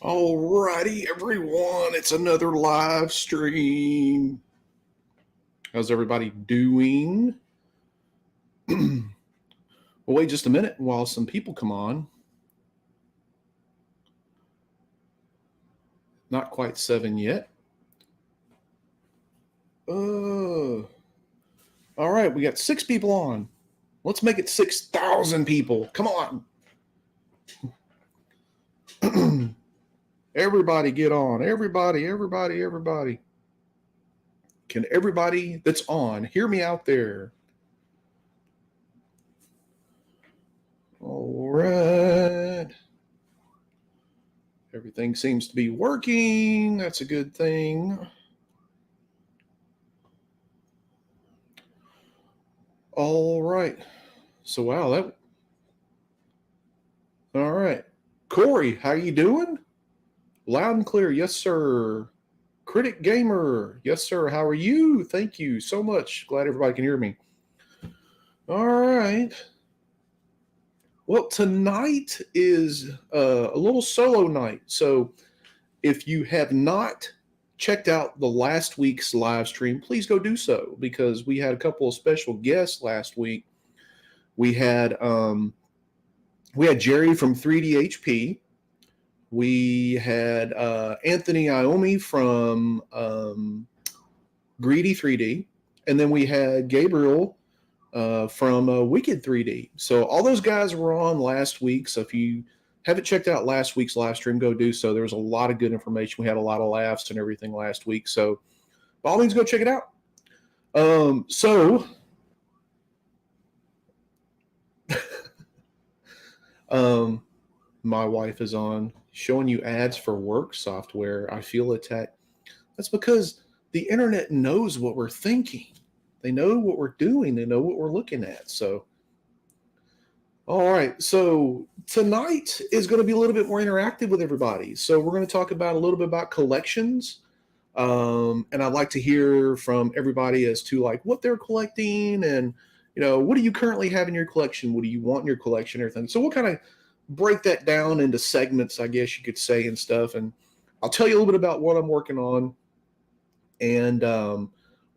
Alrighty, everyone, it's another live stream. How's everybody doing? We'll wait just a minute while some people come on. Not quite 7 yet. All right, we got 6 people on. Let's make it 6,000 people. Come on. Everybody get on. Everybody. Can everybody that's on hear me out there? All right. Everything seems to be working. That's a good thing. All right. So, wow, that. All right. Corey, how you doing? Loud and clear. Yes, sir. Critic Gamer. Yes, sir. How are you? Thank you so much. Glad everybody can hear me. All right. Well, tonight is a little solo night. So if you have not checked out the last week's live stream, please go do so because we had a couple of special guests last week. We had Jerry from 3DHP. We had Anthony Iommi from Greedy 3D. And then we had Gabriel from Wicked 3D. So all those guys were on last week. So if you haven't checked out last week's live stream, go do so. There was a lot of good information. We had a lot of laughs and everything last week. So by all means, go check it out. My wife is on showing you ads for work software. I feel attacked. That's because the internet knows what we're thinking. They know what we're doing. They know what we're looking at. So, all right. So tonight is going to be a little bit more interactive with everybody. So we're going to talk about a little bit about collections. And I'd like to hear from everybody as to like what they're collecting and, you know, what do you currently have in your collection? What do you want in your collection? Everything. So we'll kind of break that down into segments, I guess you could say, and stuff. And I'll tell you a little bit about what I'm working on and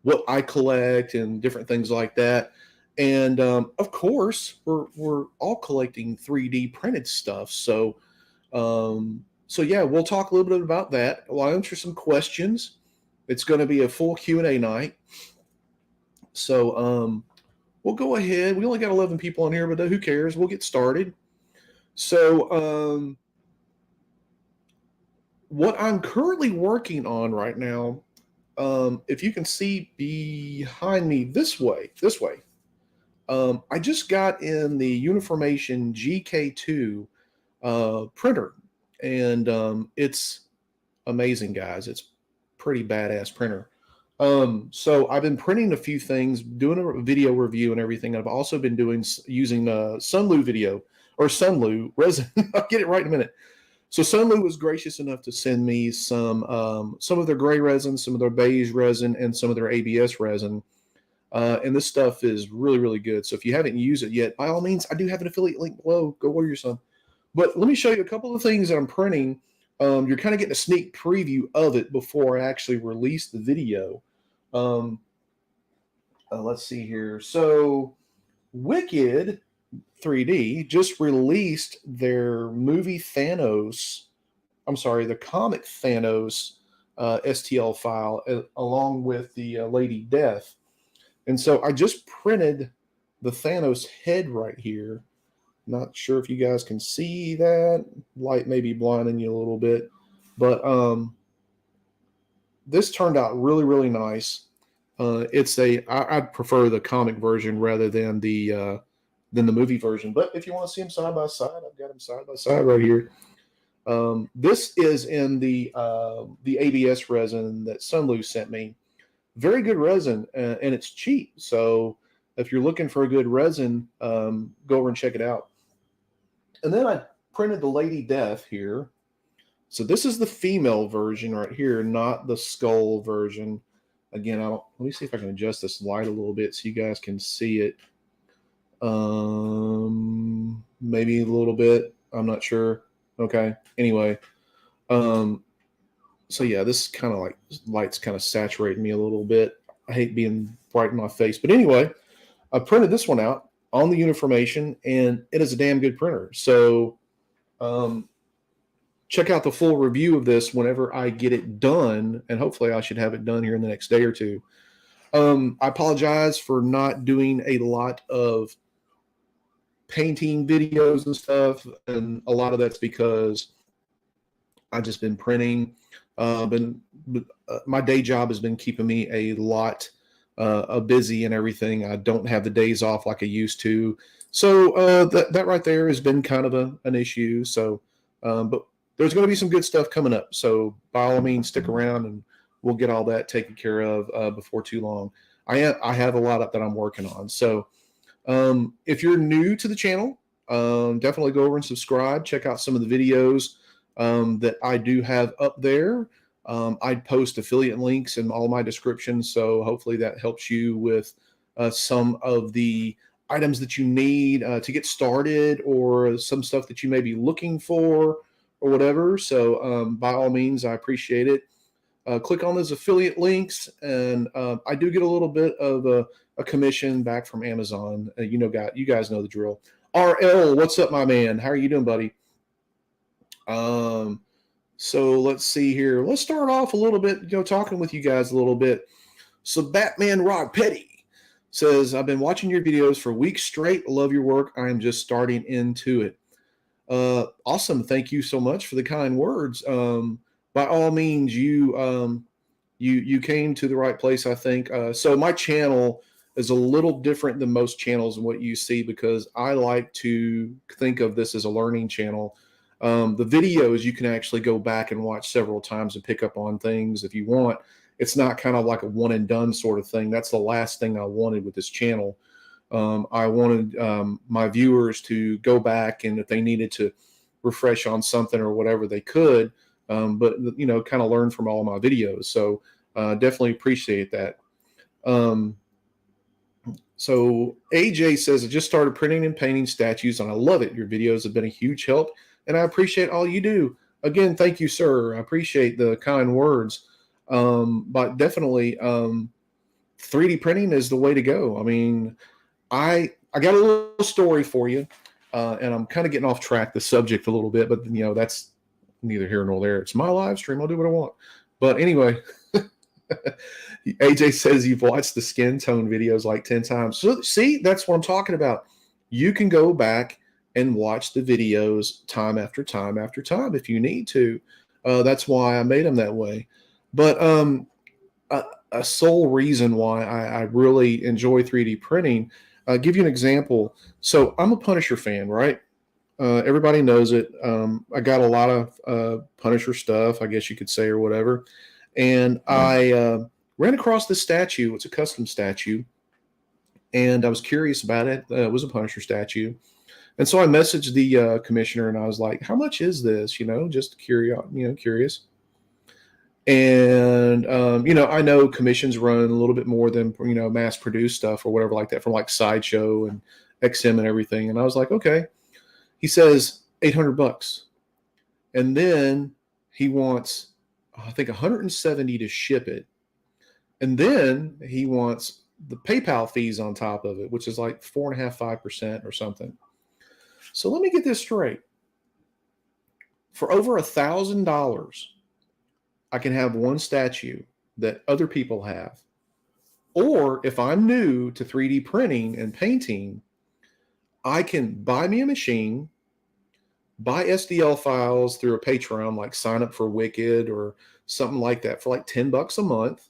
what I collect and different things like that. And of course, we're all collecting 3D printed stuff. So yeah, we'll talk a little bit about that. I'll answer some questions. It's going to be a full Q&A night. So we'll go ahead. We only got 11 people on here, but who cares? We'll get started. So what I'm currently working on right now, if you can see behind me this way, I just got in the Uniformation GK2 printer, and it's amazing, guys. It's pretty badass printer. So I've been printing a few things, doing a video review and everything. I've also been using Sunlu resin. I'll get it right in a minute. So Sunlu was gracious enough to send me some of their gray resin, some of their beige resin, and some of their ABS resin. And this stuff is really, really good. So if you haven't used it yet, by all means, I do have an affiliate link below. Go order your some. But let me show you a couple of things that I'm printing. You're kind of getting a sneak preview of it before I actually release the video. Let's see here. So Wicked 3D just released their movie Thanos. I'm sorry, the comic Thanos STL file along with the Lady Death. And so I just printed the Thanos head right here. Not sure if you guys can see that. Light may be blinding you a little bit. But this turned out really, really nice. I'd prefer the comic version rather than the movie version. But if you want to see them side by side, I've got them side by side right here. This is in the ABS resin that Sunlu sent me. Very good resin, and it's cheap. So if you're looking for a good resin, go over and check it out. And then I printed the Lady Death here. So this is the female version right here, not the skull version. Again, let me see if I can adjust this light a little bit so you guys can see it. Maybe a little bit. I'm not sure. Okay. Anyway, So yeah, this kind of like light's kind of saturating me a little bit. I hate being bright in my face, but anyway, I printed this one out on the Uniformation, and it is a damn good printer. So um, check out the full review of this whenever I get it done, and hopefully I should have it done here in the next day or two. I apologize for not doing a lot of painting videos and stuff, and a lot of that's because I've just been printing. Been My day job has been keeping me a lot busy and everything. I don't have the days off like I used to, so that right there has been kind of an issue. So, but there's going to be some good stuff coming up. So by all means, stick around and we'll get all that taken care of before too long. I have a lot up that I'm working on. So if you're new to the channel, definitely go over and subscribe. Check out some of the videos that I do have up there. I post affiliate links in all my descriptions, so hopefully that helps you with some of the items that you need to get started, or some stuff that you may be looking for, or whatever. So by all means, I appreciate it. Click on those affiliate links, and I do get a little bit of a commission back from Amazon. You guys know the drill. RL, what's up, my man? How are you doing, buddy? So let's see here. Let's start off a little bit, talking with you guys a little bit. So Batman Rock Petty says, I've been watching your videos for weeks straight. Love your work. I am just starting into it. Awesome. Thank you so much for the kind words. By all means, you came to the right place, I think. So my channel is a little different than most channels and what you see, because I like to think of this as a learning channel. The videos you can actually go back and watch several times and pick up on things if you want. It's not kind of like a one and done sort of thing. That's the last thing I wanted with this channel. I wanted my viewers to go back, and if they needed to refresh on something or whatever, they could, but kind of learn from all of my videos. So definitely appreciate that. So AJ says, I just started printing and painting statues, and I love it. Your videos have been a huge help, and I appreciate all you do. Again, thank you, sir. I appreciate the kind words. But definitely 3D printing is the way to go. I mean, I got a little story for you, and I'm kind of getting off track the subject a little bit, but that's neither here nor there. It's my live stream. I'll do what I want. But anyway, AJ says you've watched the skin tone videos like 10 times. So see, that's what I'm talking about. You can go back and watch the videos time after time after time if you need to. That's why I made them that way. But a sole reason why I really enjoy 3D printing, I'll give you an example. So I'm a Punisher fan, right? Everybody knows it. I got a lot of Punisher stuff, I guess you could say, or whatever. And I ran across this statue. It's a custom statue. And I was curious about it. It was a Punisher statue. And so I messaged the commissioner, and I was like, how much is this? Just curious. And, I know commissions run a little bit more than, mass produced stuff or whatever like that, from like Sideshow and XM and everything. And I was like, okay. He says $800. And then he wants, I think, 170 to ship it. And then he wants the PayPal fees on top of it, which is like 4.5%, 5% or something. So let me get this straight. For over $1,000, I can have one statue that other people have. Or if I'm new to 3D printing and painting, I can buy me a machine, buy SDL files through a Patreon, like sign up for Wicked or something like that, for like $10 a month.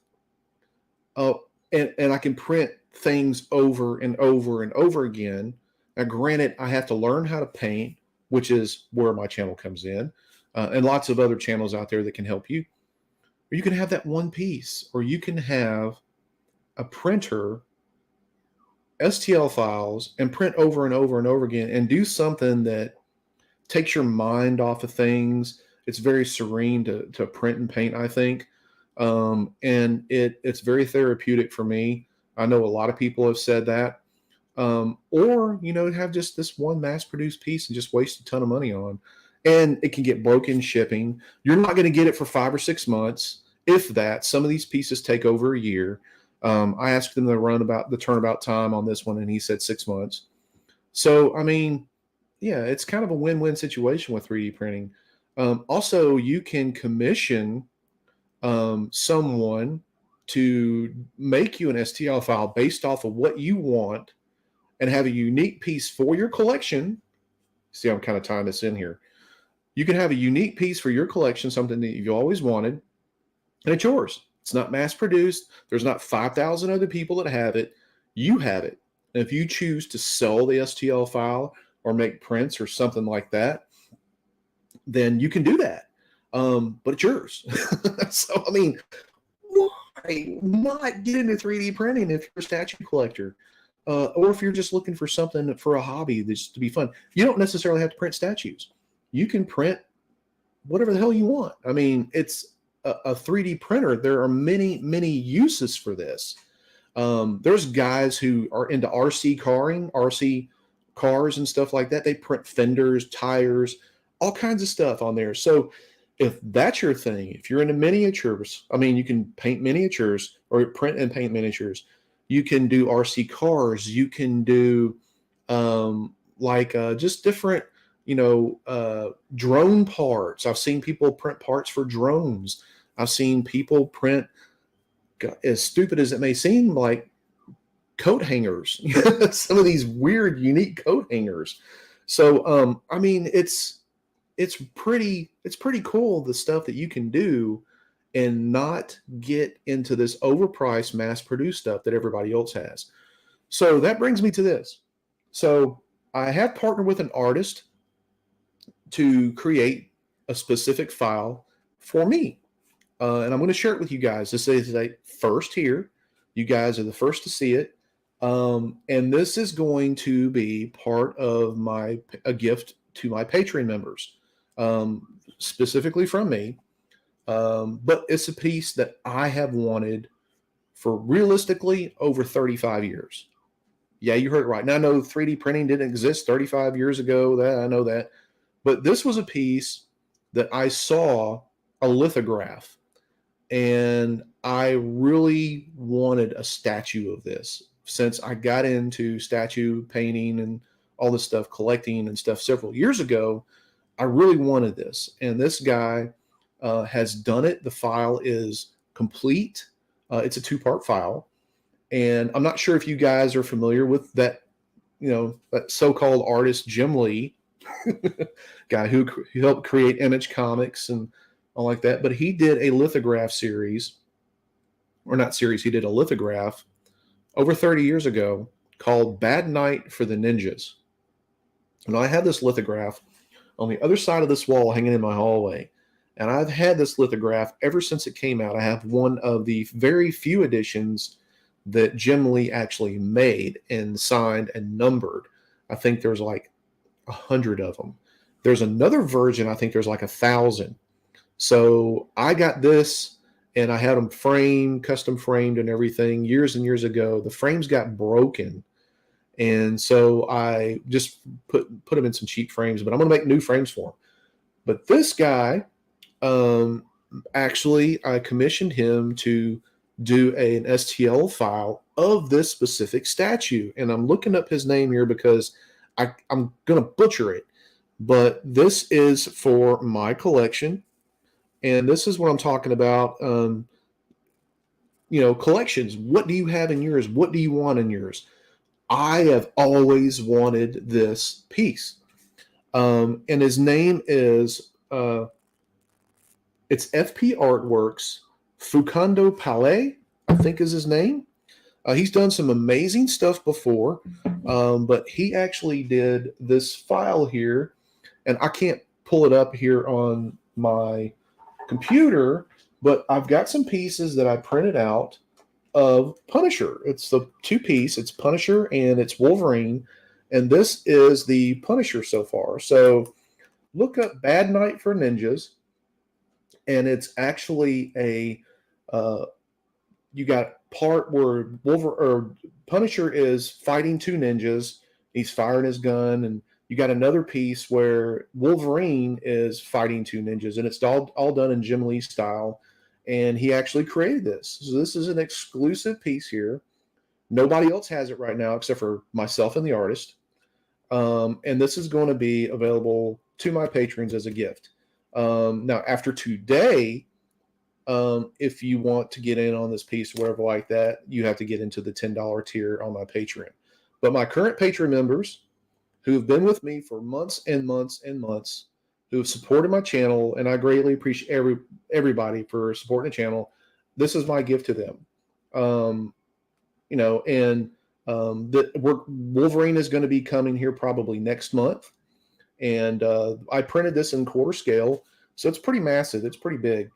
And I can print things over and over and over again. Now, granted, I have to learn how to paint, which is where my channel comes in, and lots of other channels out there that can help you. Or you can have that one piece, or you can have a printer, STL files, and print over and over and over again, and do something that takes your mind off of things. It's very serene to print and paint, I think. And it's very therapeutic for me. I know a lot of people have said that. Or have just this one mass-produced piece and just waste a ton of money on. and it can get broken shipping. You're not going to get it for 5 or 6 months, if that. Some of these pieces take over a year. I asked him to run about the turnabout time on this one, and he said 6 months. So, I mean, yeah, it's kind of a win-win situation with 3D printing. Also, you can commission someone to make you an STL file based off of what you want and have a unique piece for your collection. See, I'm kind of tying this in here. You can have a unique piece for your collection, something that you've always wanted, and it's yours. It's not mass produced. There's not 5,000 other people that have it. You have it. And if you choose to sell the STL file or make prints or something like that, then you can do that. But it's yours. So, I mean, why not get into 3D printing if you're a statue collector? Or if you're just looking for something for a hobby that's to be fun. You don't necessarily have to print statues. You can print whatever the hell you want. I mean, it's a 3D printer. There are many, many uses for this. There's guys who are into RC cars and stuff like that. They print fenders, tires, all kinds of stuff on there. So if that's your thing, if you're into miniatures, I mean, you can paint miniatures or print and paint miniatures. You can do RC cars. You can do just different, drone parts. I've seen people print parts for drones. I've seen people print, as stupid as it may seem, like coat hangers. Some of these weird, unique coat hangers. So, I mean, it's pretty cool, the stuff that you can do and not get into this overpriced mass-produced stuff that everybody else has. So that brings me to this. So I have partnered with an artist to create a specific file for me. And I'm going to share it with you guys. This is a first here. You guys are the first to see it. And this is going to be part of a gift to my Patreon members, specifically from me. But it's a piece that I have wanted for realistically over 35 years. Yeah, you heard it right. Now, I know 3D printing didn't exist 35 years ago. I know that. But this was a piece that I saw a lithograph, and I really wanted a statue of this since I got into statue painting and all this stuff, collecting and stuff several years ago. I really wanted this, and this guy has done it. The file is complete. It's a 2-part file, and I'm not sure if you guys are familiar with that, that so-called artist Jim Lee, guy who helped create Image Comics and all like that. But he did a lithograph series, or not series. He did a lithograph over 30 years ago called "Bad Night for the Ninjas," and I have this lithograph on the other side of this wall hanging in my hallway. And I've had this lithograph ever since it came out. I have one of the very few editions that Jim Lee actually made and signed and numbered. I think there's like 100 of them. There's another version, I think there's like 1,000. So I got this, and I had them framed, custom framed and everything years and years ago. The frames got broken, and so I just put them in some cheap frames, but I'm going to make new frames for them. But this guy, actually, I commissioned him to do an STL file of this specific statue. And I'm looking up his name here because I'm going to butcher it. But this is for my collection. And this is what I'm talking about. Collections. What do you have in yours? What do you want in yours? I have always wanted this piece. And his name is... it's FP Artworks, Fucando Palais, I think is his name. He's done some amazing stuff before, but he actually did this file here, and I can't pull it up here on my computer, but I've got some pieces that I printed out of Punisher. It's the 2-piece. It's Punisher and it's Wolverine, and this is the Punisher so far. So look up Bad Night for Ninjas. And it's actually you got part where Punisher is fighting 2 ninjas. He's firing his gun, and You got another piece where Wolverine is fighting two ninjas, and it's all done in Jim Lee style. And he actually created this. So this is an exclusive piece here. Nobody else has it right now except for myself and the artist. And this is going to be available to my patrons as a gift. Now, after today, if you want to get in on this piece or whatever like that, you have to get into the $10 tier on my Patreon. But my current Patreon members who have been with me for months and months and months, who have supported my channel, and I greatly appreciate everybody for supporting the channel. This is my gift to them. Wolverine is going to be coming here probably next month. And I printed this in quarter scale, so it's pretty massive. It's pretty big.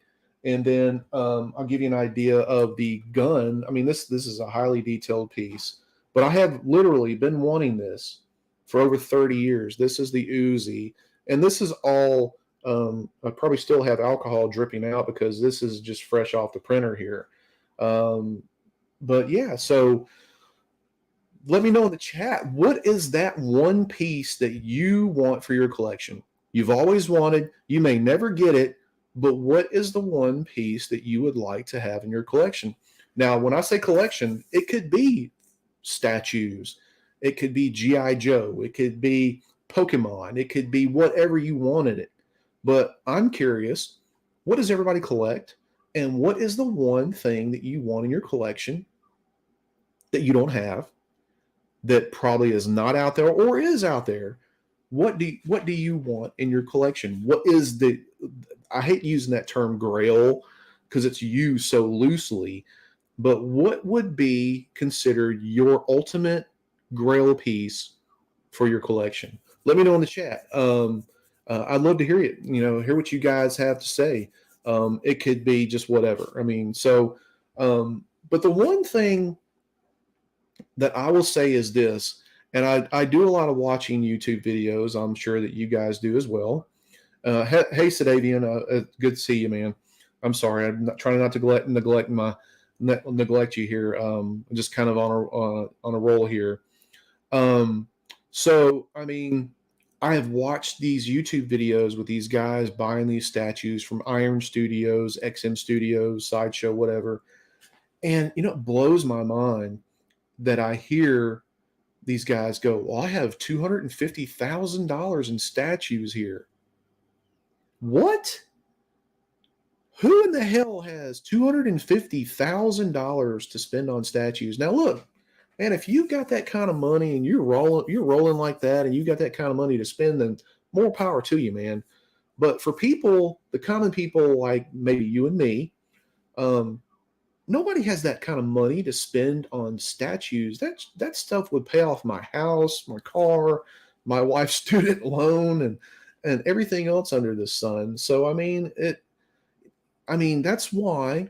And then I'll give you an idea of the gun. I mean, this is a highly detailed piece, but I have literally been wanting this for over 30 years. This is the Uzi, and this is all, I probably still have alcohol dripping out because this is just fresh off the printer here. But yeah, so let me know in the chat, what is that one piece that you want for your collection? You've always wanted, you may never get it, but what is the one piece that you would like to have in your collection? Now, when I say collection, it could be statues, it could be G.I. Joe, it could be Pokemon, it could be whatever you wanted it. But I'm curious, what does everybody collect? And what is the one thing that you want in your collection that you don't have, that probably is not out there or is out there? What do you want in your collection? What is the, I hate using that term grail because it's used so loosely, but what would be considered your ultimate grail piece for your collection? Let me know in the chat. I'd love to hear it, hear what you guys have to say. It could be just whatever. I mean, so, but the one thing that I will say is this, and I do a lot of watching YouTube videos. I'm sure that you guys do as well. Hey, Sedavian, good to see you, man. I'm sorry. I'm not trying not to neglect you here. I'm just kind of on a roll here. So, I mean, I have watched these YouTube videos with these guys buying these statues from Iron Studios, XM Studios, Sideshow, whatever. And, it blows my mind that I hear these guys go, well, I have $250,000 in statues here. What? Who in the hell has $250,000 to spend on statues? Now, look, man, if you've got that kind of money and you're rolling like that, and you got that kind of money to spend, then more power to you, man. But for people, the common people like maybe you and me, nobody has that kind of money to spend on statues. That stuff would pay off my house, my car, my wife's student loan, and everything else under the sun. So, I mean, that's why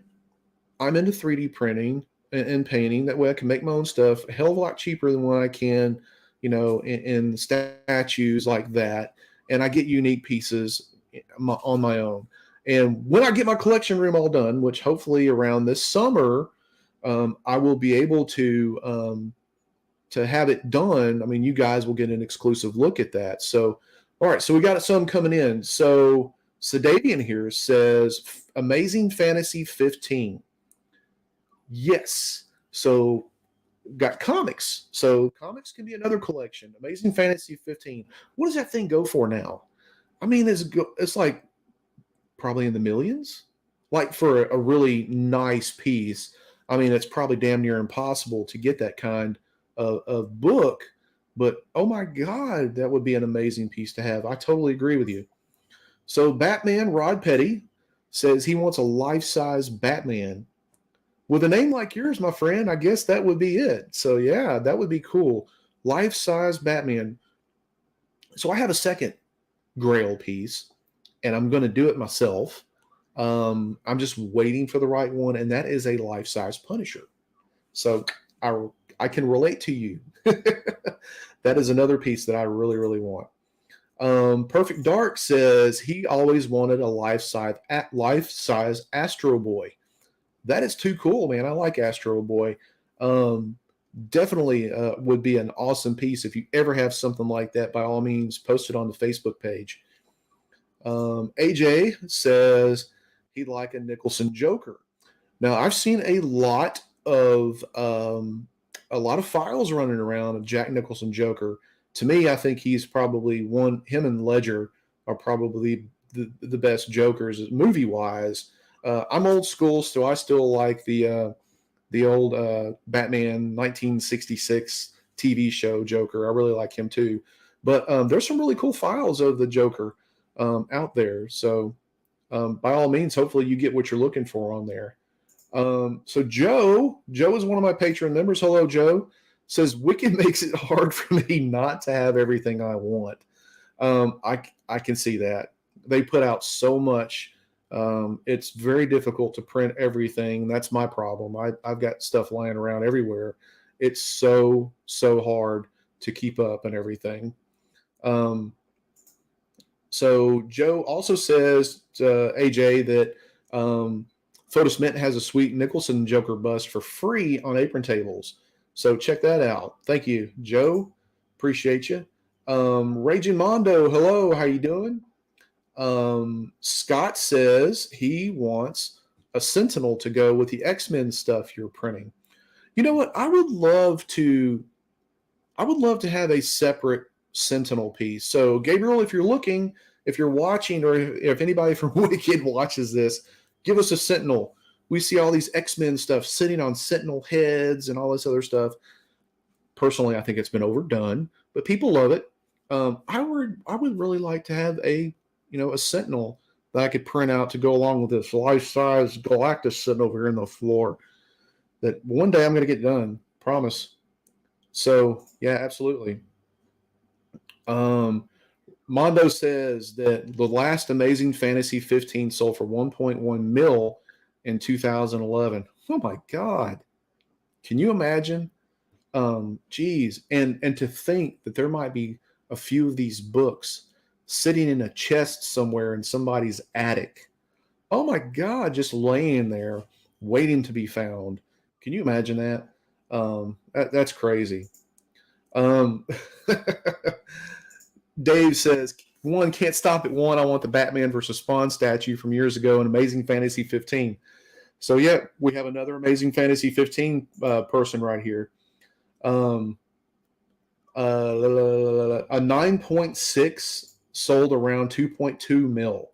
I'm into 3D printing and painting. That way I can make my own stuff a hell of a lot cheaper than what I can, in statues like that. And I get unique pieces on my own. And when I get my collection room all done, which hopefully around this summer, I will be able to have it done. I mean, you guys will get an exclusive look at that. So, all right. So we got some coming in. So Sedavian here says Amazing Fantasy 15. Yes. So got comics. So comics can be another collection. Amazing Fantasy 15. What does that thing go for now? I mean, it's like probably in the millions. Like for a really nice piece, I mean, it's probably damn near impossible to get that kind of book. But oh my God, that would be an amazing piece to have. I totally agree with you. So Batman Rod Petty says he wants a life-size Batman. With a name like yours, my friend, I guess that would be it. So yeah, that would be cool. Life-size Batman. So I have a second grail piece, and I'm going to do it myself. I'm just waiting for the right one, and that is a life-size Punisher. So I can relate to you. That is another piece that I really, really want. Perfect Dark says he always wanted a life-size Astro Boy. That is too cool, man. I like Astro Boy. definitely would be an awesome piece. If you ever have something like that, by all means, post it on the Facebook page. AJ says he'd like a Nicholson Joker. Now, I've seen a lot of files running around of Jack Nicholson Joker. To me, I think he's probably one. Him and Ledger are probably the best Jokers movie wise. I'm old school, so I still like the old Batman 1966 TV show Joker. I really like him too. But there's some really cool files of the Joker out there. So by all means, hopefully you get what you're looking for on there. So Joe is one of my Patreon members. Hello, Joe. Says Wicked makes it hard for me not to have everything I want. I can see that. They put out so much. It's very difficult to print everything. That's my problem. I've got stuff lying around everywhere. It's so hard to keep up and everything. So Joe also says to AJ that Photos Mint has a sweet Nicholson Joker bust for free on apron tables. So check that out. Thank you, Joe. Appreciate you. Raging Mondo, hello. How you doing? Scott says he wants a Sentinel to go with the X-Men stuff you're printing. You know what? I would love to have a separate Sentinel piece. So Gabriel, if you're looking, if you're watching, or if anybody from Wicked watches this, give us a Sentinel. We see all these X-Men stuff sitting on Sentinel heads and all this other stuff. Personally, I think it's been overdone, but people love it. I would really like to have a Sentinel that I could print out to go along with this life-size Galactus sitting over here on the floor. That one day I'm going to get done. Promise. So yeah, absolutely. Mondo says that the last Amazing Fantasy 15 sold for 1.1 mil in 2011. Oh my God. Can you imagine? Geez. And to think that there might be a few of these books sitting in a chest somewhere in somebody's attic. Oh my God, just laying there waiting to be found. Can you imagine that? That's crazy. Dave says, one, can't stop at one. I want the Batman versus Spawn statue from years ago in Amazing Fantasy 15. So yeah, we have another Amazing Fantasy 15 person right here. A 9.6 sold around 2.2 mil.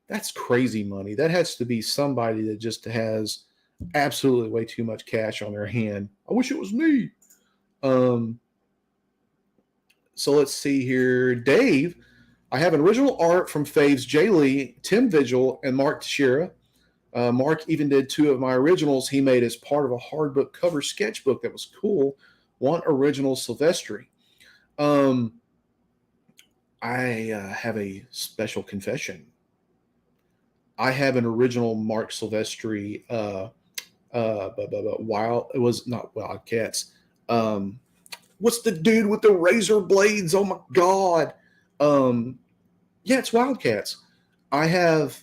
That's crazy money. That has to be somebody that just has absolutely way too much cash on their hand. I wish it was me. So let's see here. Dave, I have an original art from Faves J. Lee, Tim Vigil, and Mark Teixeira. Mark even did two of my originals he made as part of a hardbook cover sketchbook that was cool. One original Silvestri. I have a special confession. I have an original Mark Silvestri. It was not Wildcats. What's the dude with the razor blades? Oh my God. Yeah, it's Wildcats. I have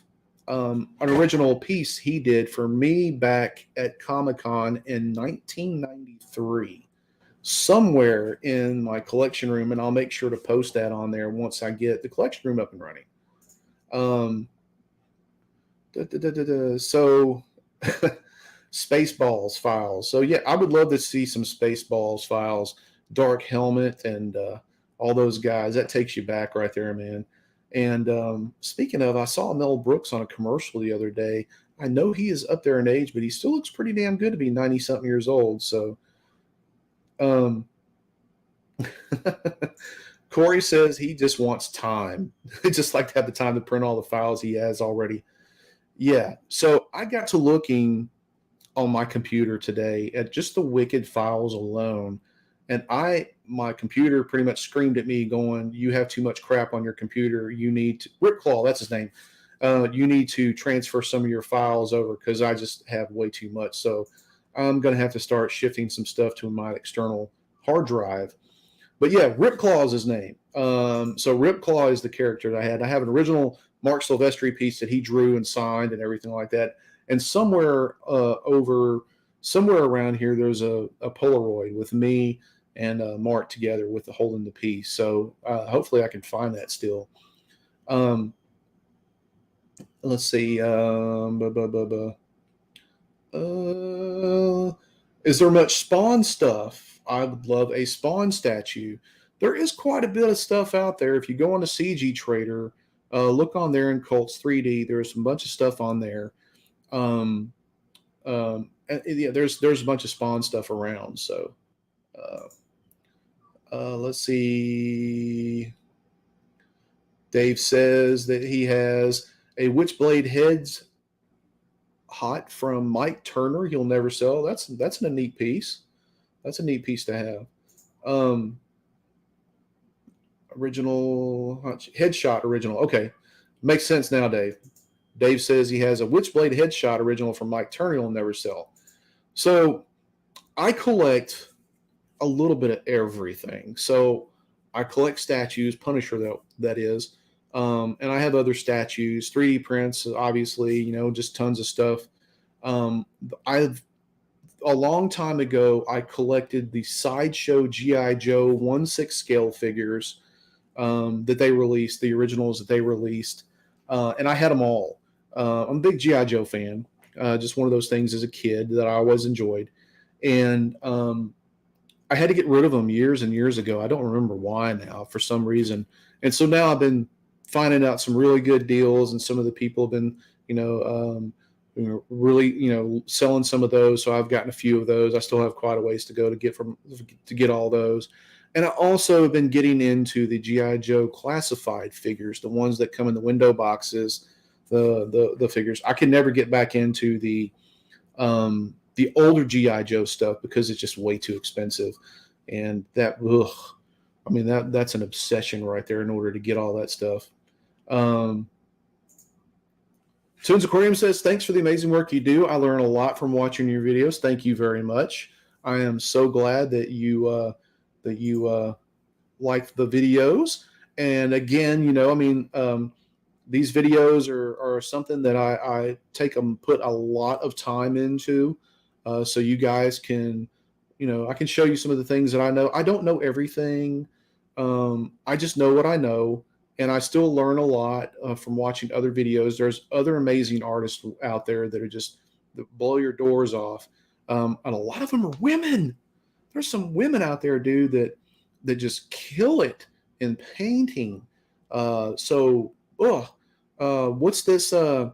an original piece he did for me back at Comic-Con in 1993. Somewhere in my collection room, and I'll make sure to post that on there once I get the collection room up and running. So Spaceballs files. So yeah, I would love to see some Spaceballs files, Dark Helmet, and all those guys. That takes you back right there, man. And speaking of, I saw Mel Brooks on a commercial the other day. I know he is up there in age, but he still looks pretty damn good to be 90-something years old. So Corey says he just wants time. He'd just like to have the time to print all the files he has already. Yeah. So I got to looking on my computer today at just the Wicked files alone. And my computer pretty much screamed at me going, you have too much crap on your computer. You need to, Rip Claw, that's his name. You need to transfer some of your files over because I just have way too much. So I'm going to have to start shifting some stuff to my external hard drive. But yeah, Rip Claw is his name. So Rip Claw is the character that I had. I have an original Mark Silvestri piece that he drew and signed and everything like that. And somewhere over somewhere around here, there's a Polaroid with me and Mark together with the hole in the piece. So hopefully I can find that still. Let's see. Is there much Spawn stuff? I would love a Spawn statue. There is quite a bit of stuff out there. If you go on a CG Trader, look on there in Colts 3D. There's a bunch of stuff on there. Yeah, there's a bunch of Spawn stuff around. So let's see. Dave says that he has a Witchblade heads hot from Mike Turner. He'll never sell. That's a neat piece. That's a neat piece to have. Original headshot original. Okay, makes sense now, Dave. Dave says he has a Witchblade headshot original from Mike Turner. He'll never sell. So I collect a little bit of everything. So I collect statues, Punisher that is, and I have other statues, 3D prints, obviously, just tons of stuff. A long time ago, I collected the Sideshow G.I. Joe 1/6 scale figures that they released, the originals that they released, and I had them all. I'm a big G.I. Joe fan, just one of those things as a kid that I always enjoyed. And I had to get rid of them years and years ago. I don't remember why now, for some reason. And so now I've been finding out some really good deals, and some of the people have been, really, selling some of those. So I've gotten a few of those. I still have quite a ways to go to get all those. And I also have been getting into the G.I. Joe classified figures, the ones that come in the window boxes, the figures. I can never get back into the older G.I. Joe stuff because it's just way too expensive. And that's an obsession right there in order to get all that stuff. Toons Aquarium says, thanks for the amazing work you do. I learn a lot from watching your videos. Thank you very much. I am so glad that you like the videos. And again, these videos are something that I put a lot of time into. So you guys can, I can show you some of the things that I know. I don't know everything. I just know what I know. And I still learn a lot from watching other videos. There's other amazing artists out there that blow your doors off. And a lot of them are women. There's some women out there, dude, that just kill it in painting. What's this? I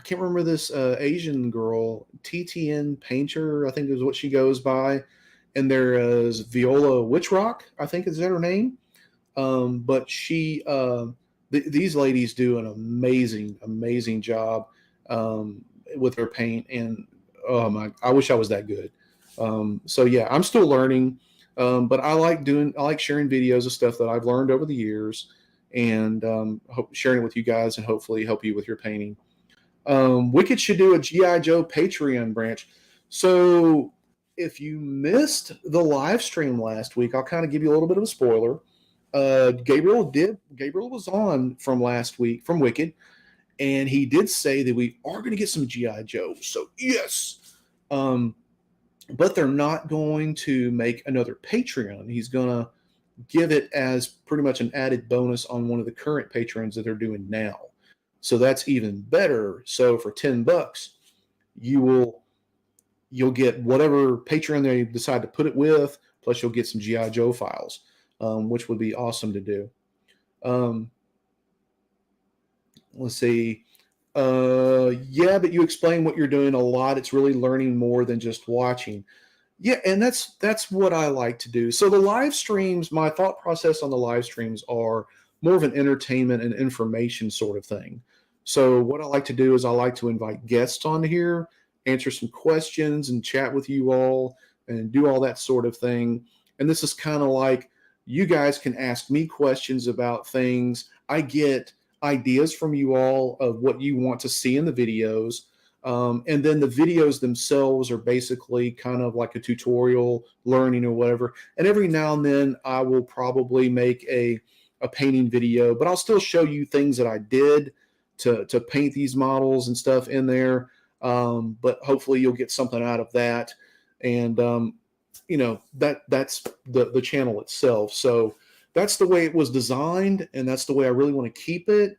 can't remember this Asian girl, TTN Painter, I think is what she goes by. And there is Viola Witchrock, I think is that her name. But she, these ladies do an amazing job with their paint. And I wish I was that good. So yeah, I'm still learning. But I like sharing videos of stuff that I've learned over the years, and sharing it with you guys, and hopefully help you with your painting. Wicked should do a G.I. Joe Patreon branch. So if you missed the live stream last week, I'll kind of give you a little bit of a spoiler. Gabriel was on from last week from Wicked, and he did say that we are going to get some G.I. Joe. So yes. But they're not going to make another Patreon. He's going to give it as pretty much an added bonus on one of the current Patreons that they're doing now. So that's even better. So for $10, you'll get whatever Patreon they decide to put it with, plus you'll get some G.I. Joe files, which would be awesome to do. Let's see. Yeah, but you explain what you're doing a lot. It's really learning more than just watching. Yeah, and that's what I like to do. So the live streams, my thought process on the live streams are more of an entertainment and information sort of thing. So what I like to do is I like to invite guests on here, answer some questions and chat with you all and do all that sort of thing. And this is kind of like you guys can ask me questions about things. I get ideas from you all of what you want to see in the videos. And then the videos themselves are basically kind of like a tutorial, learning or whatever. And every now and then I will probably make a painting video, but I'll still show you things that I did to paint these models and stuff in there. but hopefully you'll get something out of that. And that's the channel itself. So that's the way it was designed, and that's the way I really want to keep it.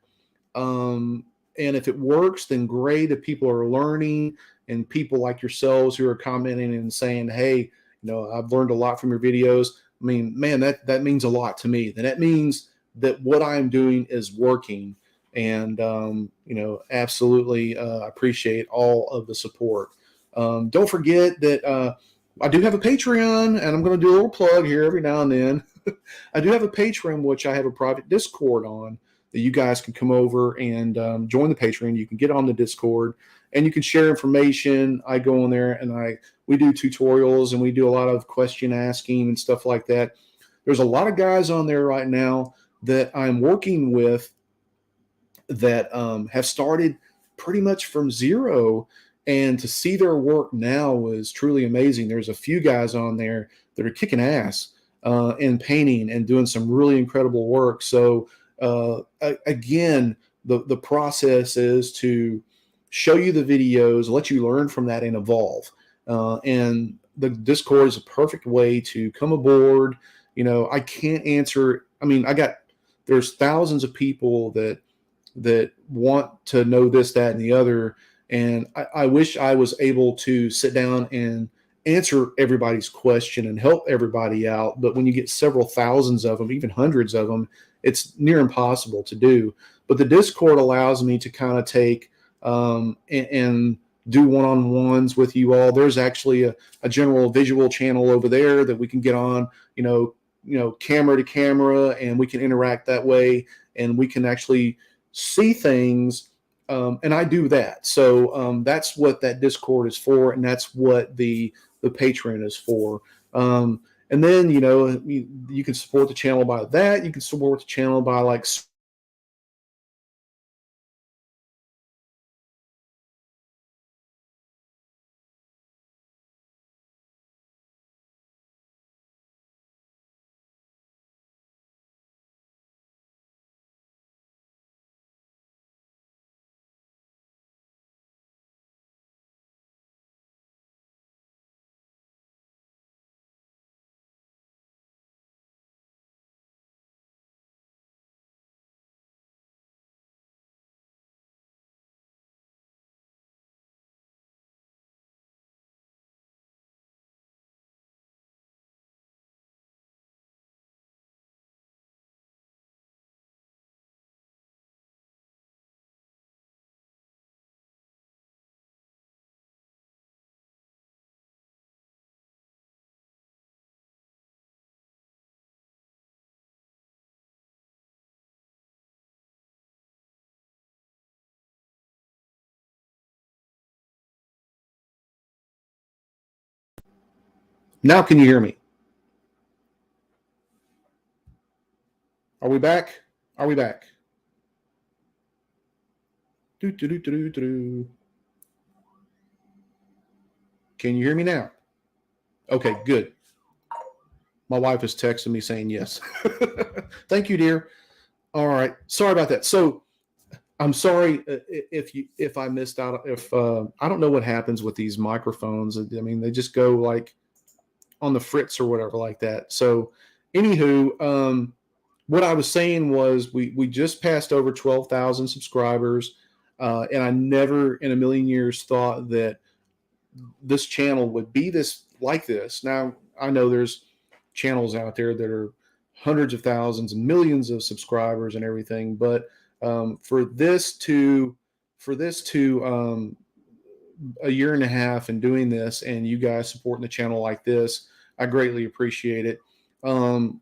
And if it works, then great. If people are learning, and people like yourselves who are commenting and saying, "Hey, I've learned a lot from your videos." I mean, man, that means a lot to me. Then that means that what I'm doing is working. And absolutely appreciate all of the support. Don't forget that I do have a Patreon, and I'm going to do a little plug here every now and then. I do have a Patreon, which I have a private Discord on, that you guys can come over and join the Patreon. You can get on the Discord, and you can share information. I go on there, and we do tutorials, and we do a lot of question asking and stuff like that. There's a lot of guys on there right now that I'm working with that have started pretty much from zero, and to see their work now is truly amazing. There's a few guys on there that are kicking ass in painting and doing some really incredible work. So again, the process is to show you the videos, let you learn from that and evolve. And the Discord is a perfect way to come aboard. I can't answer. I mean, there's thousands of people that want to know this, that, and the other. And I wish I was able to sit down and answer everybody's question and help everybody out. But when you get several thousands of them, even hundreds of them, it's near impossible to do. But the Discord allows me to kind of take and do one-on-ones with you all. There's actually a general visual channel over there that we can get on, camera to camera, and we can interact that way, and we can actually see things. And I do that. So that's what that Discord is for, and that's what the Patreon is for. And then, you can support the channel by that. You can support the channel by like now, can you hear me? Are we back? Are we back? Do, do, do, do, do, do. Can you hear me now? Okay, good. My wife is texting me saying yes. Thank you, dear. All right. Sorry about that. So I'm sorry if I missed out. If I don't know what happens with these microphones. I mean, they just go like on the fritz or whatever like that. So, anywho, what I was saying was we just passed over 12,000 subscribers, and I never in a million years thought that this channel would be like this. Now I know there's channels out there that are hundreds of thousands and millions of subscribers and everything, but for this to a year and a half and doing this, and you guys supporting the channel like this, I greatly appreciate it.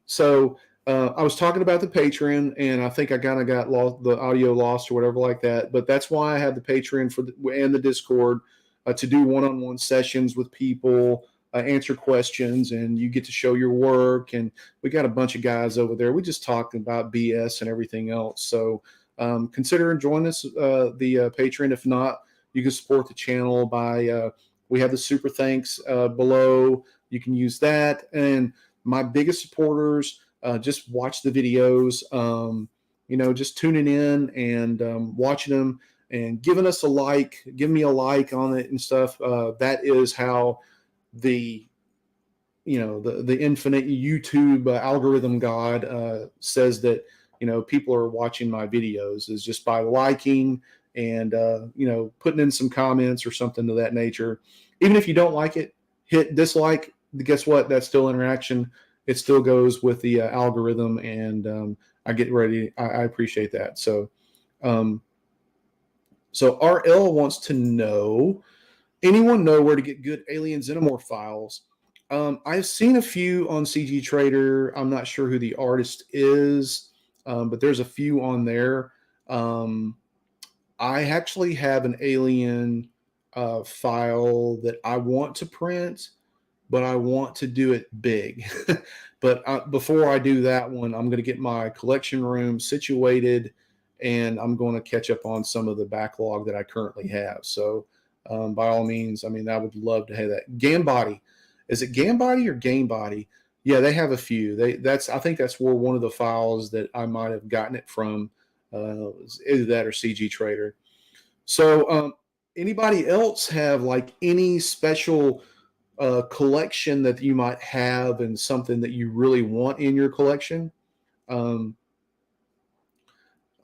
So I was talking about the Patreon, and I think I kind of got lost, the audio lost or whatever like that. But that's why I have the Patreon and the Discord to do one-on-one sessions with people, answer questions, and you get to show your work. And we got a bunch of guys over there. We just talked about BS and everything else. So consider joining us, the Patreon. If not, you can support the channel by we have the super thanks below. You can use that. And my biggest supporters, just watch the videos, just tuning in and watching them. and giving us a like, give me a like on it and stuff. That is how the the infinite YouTube algorithm god says that people are watching my videos, is just by liking and putting in some comments or something to that nature. Even if you don't like it, hit dislike. Guess what? That's still interaction. It still goes with the algorithm, and I get ready. I appreciate that. So RL wants to know, anyone know where to get good Alien Xenomorph files? I've seen a few on CG Trader. I'm not sure who the artist is, but there's a few on there. I actually have an Alien file that I want to print, but I want to do it big. But before I do that one, I'm going to get my collection room situated, and I'm going to catch up on some of the backlog that I currently have. So by all means, I mean, I would love to have that. Gambody. Is it Gambody or Gamebody? Yeah, they have a few. I think that's where one of the files that I might have gotten it from, either that or CG Trader. So anybody else have like any special collection that you might have and something that you really want in your collection? That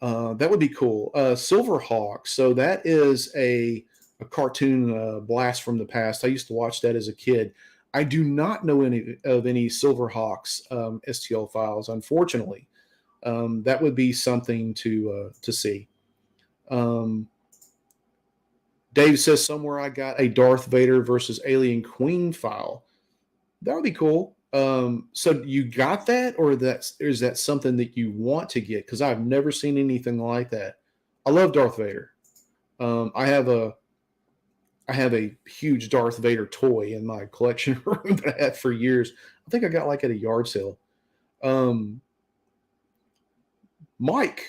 would be cool. Silverhawk. So that is a cartoon blast from the past. I used to watch that as a kid. I do not know any Silverhawks STL files, unfortunately. That would be something to see. Dave says somewhere I got a Darth Vader versus Alien Queen file. That would be cool. So you got that, or is that something that you want to get? Because I've never seen anything like that. I love Darth Vader. I have a huge Darth Vader toy in my collection room that I had for years. I think I got like at a yard sale. Mike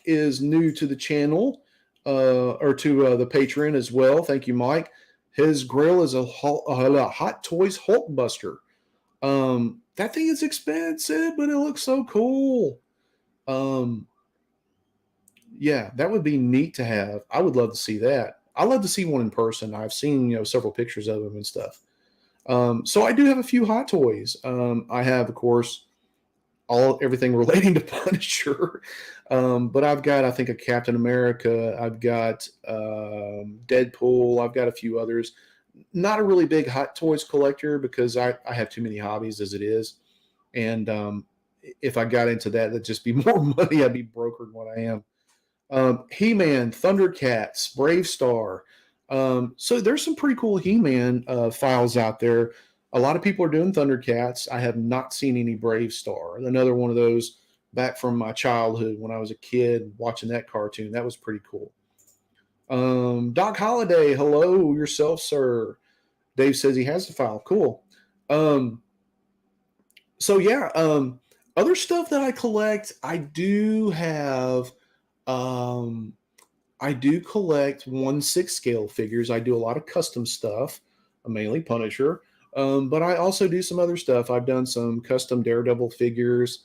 is new to the channel, or to the Patreon as well. Thank you, Mike. His grill is a Hot Toys Hulkbuster. That thing is expensive, but it looks so cool. Yeah, that would be neat to have. I would love to see that. I love to see one in person. I've seen several pictures of them and stuff. So I do have a few Hot Toys. I have, of course, everything relating to Punisher. But I've got, I think, a Captain America. I've got Deadpool. I've got a few others. Not a really big Hot Toys collector because I have too many hobbies as it is. And if I got into that, that'd just be more money. I'd be broker than what I am. He-Man, Thundercats, Brave Star. So there's some pretty cool He-Man files out there. A lot of people are doing Thundercats. I have not seen any Brave Star. Another one of those back from my childhood when I was a kid watching that cartoon. That was pretty cool. Doc Holliday, hello yourself, sir. Dave says he has the file. Cool. So yeah, other stuff that I collect, I do have. I do collect 1/6 scale figures. I do a lot of custom stuff, mainly Punisher. But I also do some other stuff. I've done some custom Daredevil figures,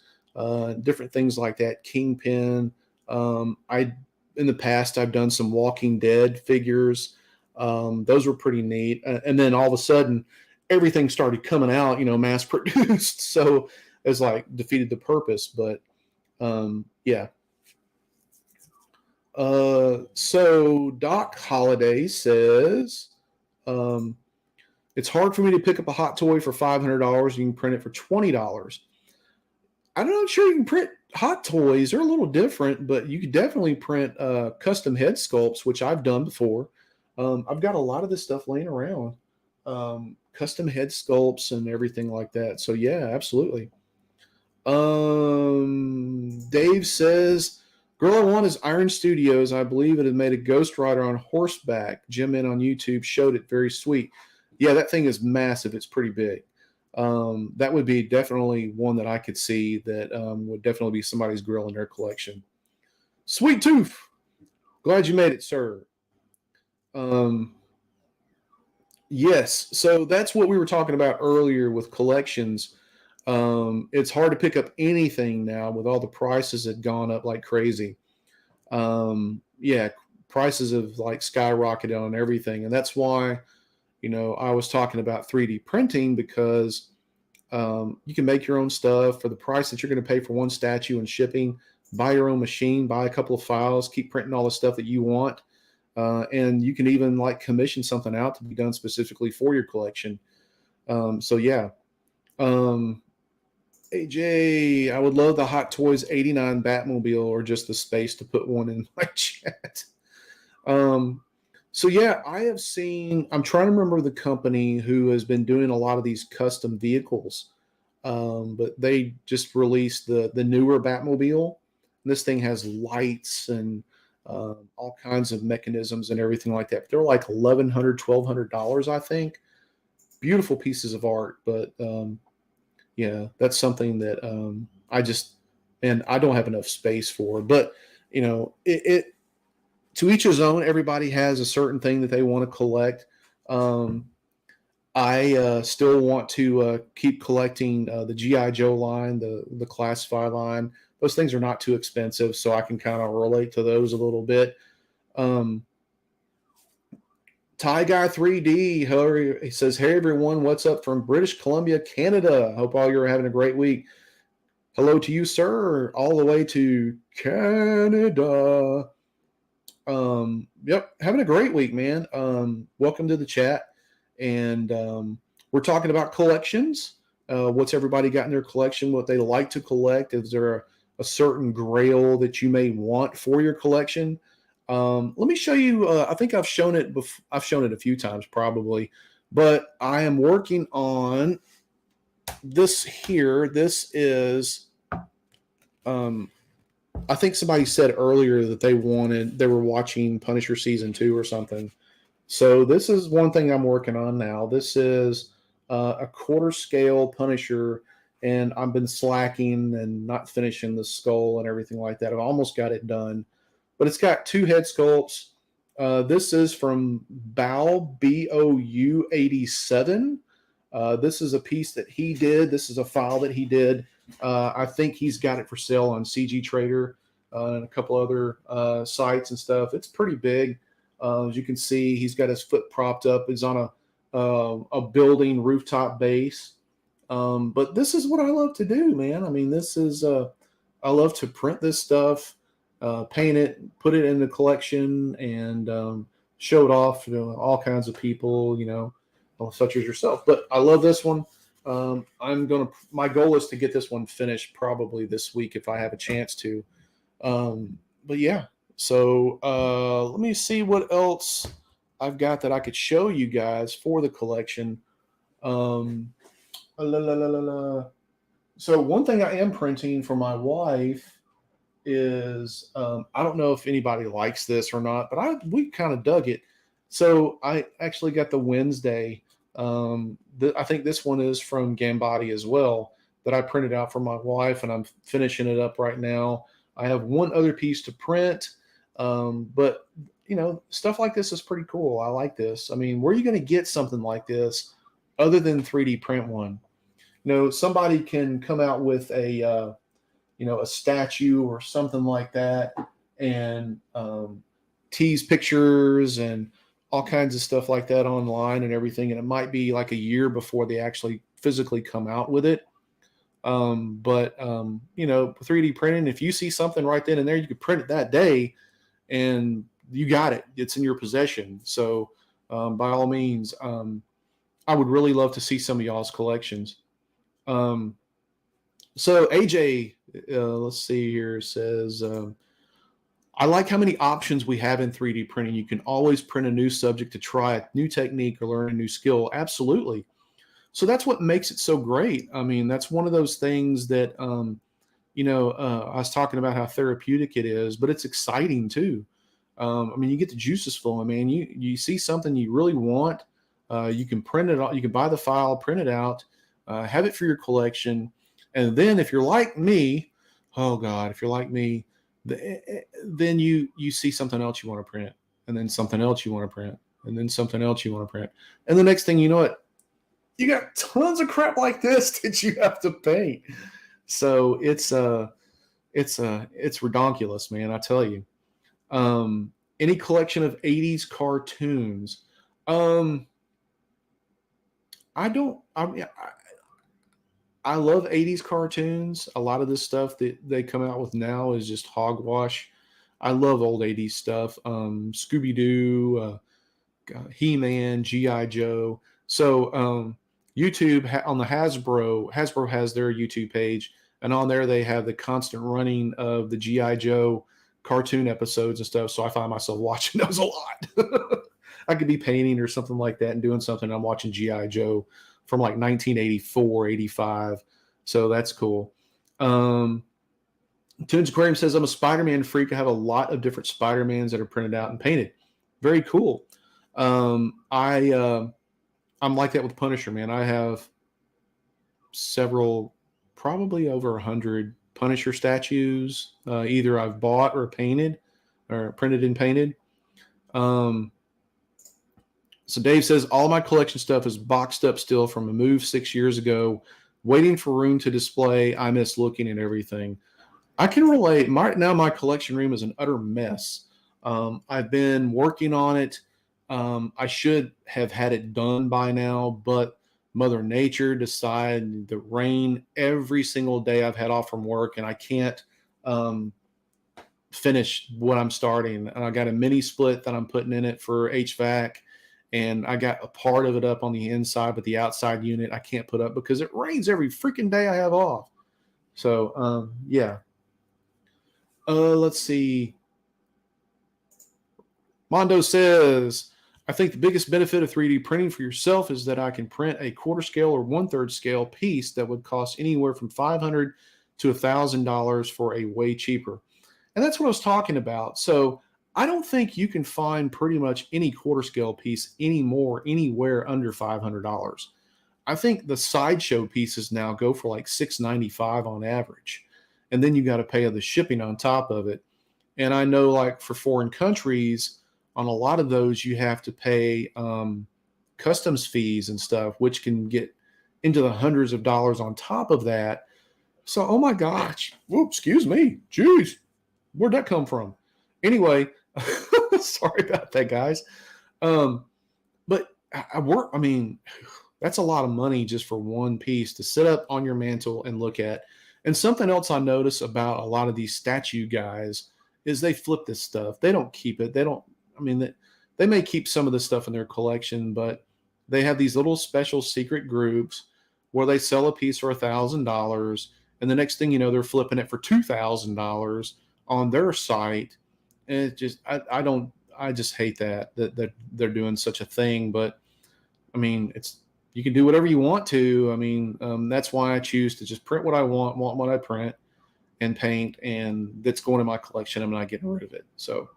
different things like that. Kingpin. In the past, I've done some Walking Dead figures. Those were pretty neat. And then all of a sudden, everything started coming out, mass produced. So it's like defeated the purpose. But yeah. So Doc Holliday says, it's hard for me to pick up a hot toy for $500. You can print it for $20. I'm not sure you can print hot toys. They're a little different, but you could definitely print custom head sculpts, which I've done before. I've got a lot of this stuff laying around, custom head sculpts and everything like that. So yeah, absolutely. Dave says, Girl I Want is Iron Studios. I believe it had made a Ghost Rider on horseback. Jim in on YouTube showed it. Very sweet. Yeah, that thing is massive. It's pretty big. That would be definitely one that I could see that would definitely be somebody's grill in their collection. Sweet Tooth. Glad you made it, sir. Yes, so that's what we were talking about earlier with collections. It's hard to pick up anything now with all the prices that gone up like crazy. Yeah, prices have like skyrocketed on everything. And that's why, I was talking about 3D printing, because you can make your own stuff for the price that you're going to pay for one statue and shipping. Buy your own machine, buy a couple of files, keep printing all the stuff that you want. And you can even like commission something out to be done specifically for your collection. So yeah. AJ, I would love the Hot Toys 89 Batmobile, or just the space to put one in my chat. So yeah, I have seen, I'm trying to remember the company who has been doing a lot of these custom vehicles. But they just released the newer Batmobile. This thing has lights and all kinds of mechanisms and everything like that. But they're like $1,100, $1,200, I think. Beautiful pieces of art, but yeah, that's something that I don't have enough space for. But it to each his own. Everybody has a certain thing that they want to collect. I still want to keep collecting the GI Joe line, the Classify line. Those things are not too expensive, so I can kind of relate to those a little bit. Ty Guy 3D, he says, "Hey everyone, what's up from British Columbia, Canada? Hope all you're having a great week. Hello to you, sir, all the way to Canada." Yep, having a great week, man. Welcome to the chat, and we're talking about collections. What's everybody got in their collection? What they like to collect? Is there a certain grail that you may want for your collection? Let me show you. I think I've shown it. I've shown it a few times, probably, but I am working on this here. This is, I think somebody said earlier that they were watching Punisher season 2 or something. So this is one thing I'm working on now. This is a quarter scale Punisher, and I've been slacking and not finishing the skull and everything like that. I've almost got it done. But it's got 2 head sculpts. This is from BOU 87. This is a piece that he did. This is a file that he did. I think he's got it for sale on CG Trader and a couple other sites and stuff. It's pretty big. As you can see, he's got his foot propped up. He's on a building rooftop base. But this is what I love to do, man. I mean, this is I love to print this stuff. Paint it, put it in the collection, and show it off to all kinds of people, such as yourself. But I love this one. My goal is to get this one finished probably this week if I have a chance to. But yeah, so let me see what else I've got that I could show you guys for the collection. So one thing I am printing for my wife is I don't know if anybody likes this or not, but we kind of dug it. So I actually got the Wednesday. I think this one is from Gambati as well, that I printed out for my wife, and I'm finishing it up right now. I have one other piece to print, but stuff like this is pretty cool. I like this. I mean, where are you going to get something like this other than 3D print one? Somebody can come out with a statue or something like that, and tease pictures and all kinds of stuff like that online and everything. And it might be like a year before they actually physically come out with it. But 3D printing, if you see something right then and there, you could print it that day and you got it. It's in your possession. So by all means, I would really love to see some of y'all's collections. So AJ, let's see here, says, I like how many options we have in 3D printing. You can always print a new subject to try a new technique or learn a new skill. Absolutely. So that's what makes it so great. I mean, that's one of those things that, I was talking about how therapeutic it is, but it's exciting too. I mean, you get the juices flowing, man. You see something you really want. You can print it out. You can buy the file, print it out, have it for your collection. And then if you're like me, oh God, if you're like me, then you see something else you want to print, and then something else you want to print, and then something else you want to print. And the next thing you know it, you got tons of crap like this that you have to paint. So it's redonkulous, man, I tell you. Any collection of 80s cartoons. Um, I don't. I mean, I love 80s cartoons. A lot of this stuff that they come out with now is just hogwash. I love old 80s stuff. Scooby Doo, He Man, G.I. Joe. So YouTube on the Hasbro has their YouTube page, and on there they have the constant running of the G.I. Joe cartoon episodes and stuff. So I find myself watching those a lot. I could be painting or something like that and doing something. I'm watching G.I. Joe from like 1984, 85. So that's cool. Tunes Aquarium says, I'm a Spider-Man freak. I have a lot of different Spider-Mans that are printed out and painted. Very cool. I'm like that with Punisher, man. I have several, probably over 100 Punisher statues. Either I've bought or painted, or printed and painted. So Dave says, all my collection stuff is boxed up still from a move 6 years ago, waiting for room to display. I miss looking at everything. I can relate. Right now, my collection room is an utter mess. I've been working on it. I should have had it done by now, but Mother Nature decided to rain every single day I've had off from work, and I can't finish what I'm starting. And I got a mini split that I'm putting in it for HVAC, and I got a part of it up on the inside, but the outside unit I can't put up because it rains every freaking day I have off. So, yeah. Let's see. Mondo says, I think the biggest benefit of 3D printing for yourself is that I can print a quarter scale or 1/3 scale piece that would cost anywhere from $500 to $1,000 for a way cheaper. And that's what I was talking about. So I don't think you can find pretty much any quarter scale piece anymore anywhere under $500. I think the sideshow pieces now go for like $695 on average. And then you got to pay the shipping on top of it. And I know, like, for foreign countries, on a lot of those, you have to pay customs fees and stuff, which can get into the hundreds of dollars on top of that. So, oh my gosh. Whoop, excuse me. Jeez. Where'd that come from? Anyway, sorry about that, guys. But I mean, that's a lot of money just for one piece to sit up on your mantle and look at. And something else I notice about a lot of these statue guys is they flip this stuff. They don't keep it. They may keep some of this stuff in their collection, but they have these little special secret groups where they sell a piece for $1,000. And the next thing you know, they're flipping it for $2,000 on their site. And it just, I just hate that they're doing such a thing. But I mean, you can do whatever you want to. I mean, that's why I choose to just print what I want what I print, and paint, and that's going in my collection. I'm not getting rid of it. So,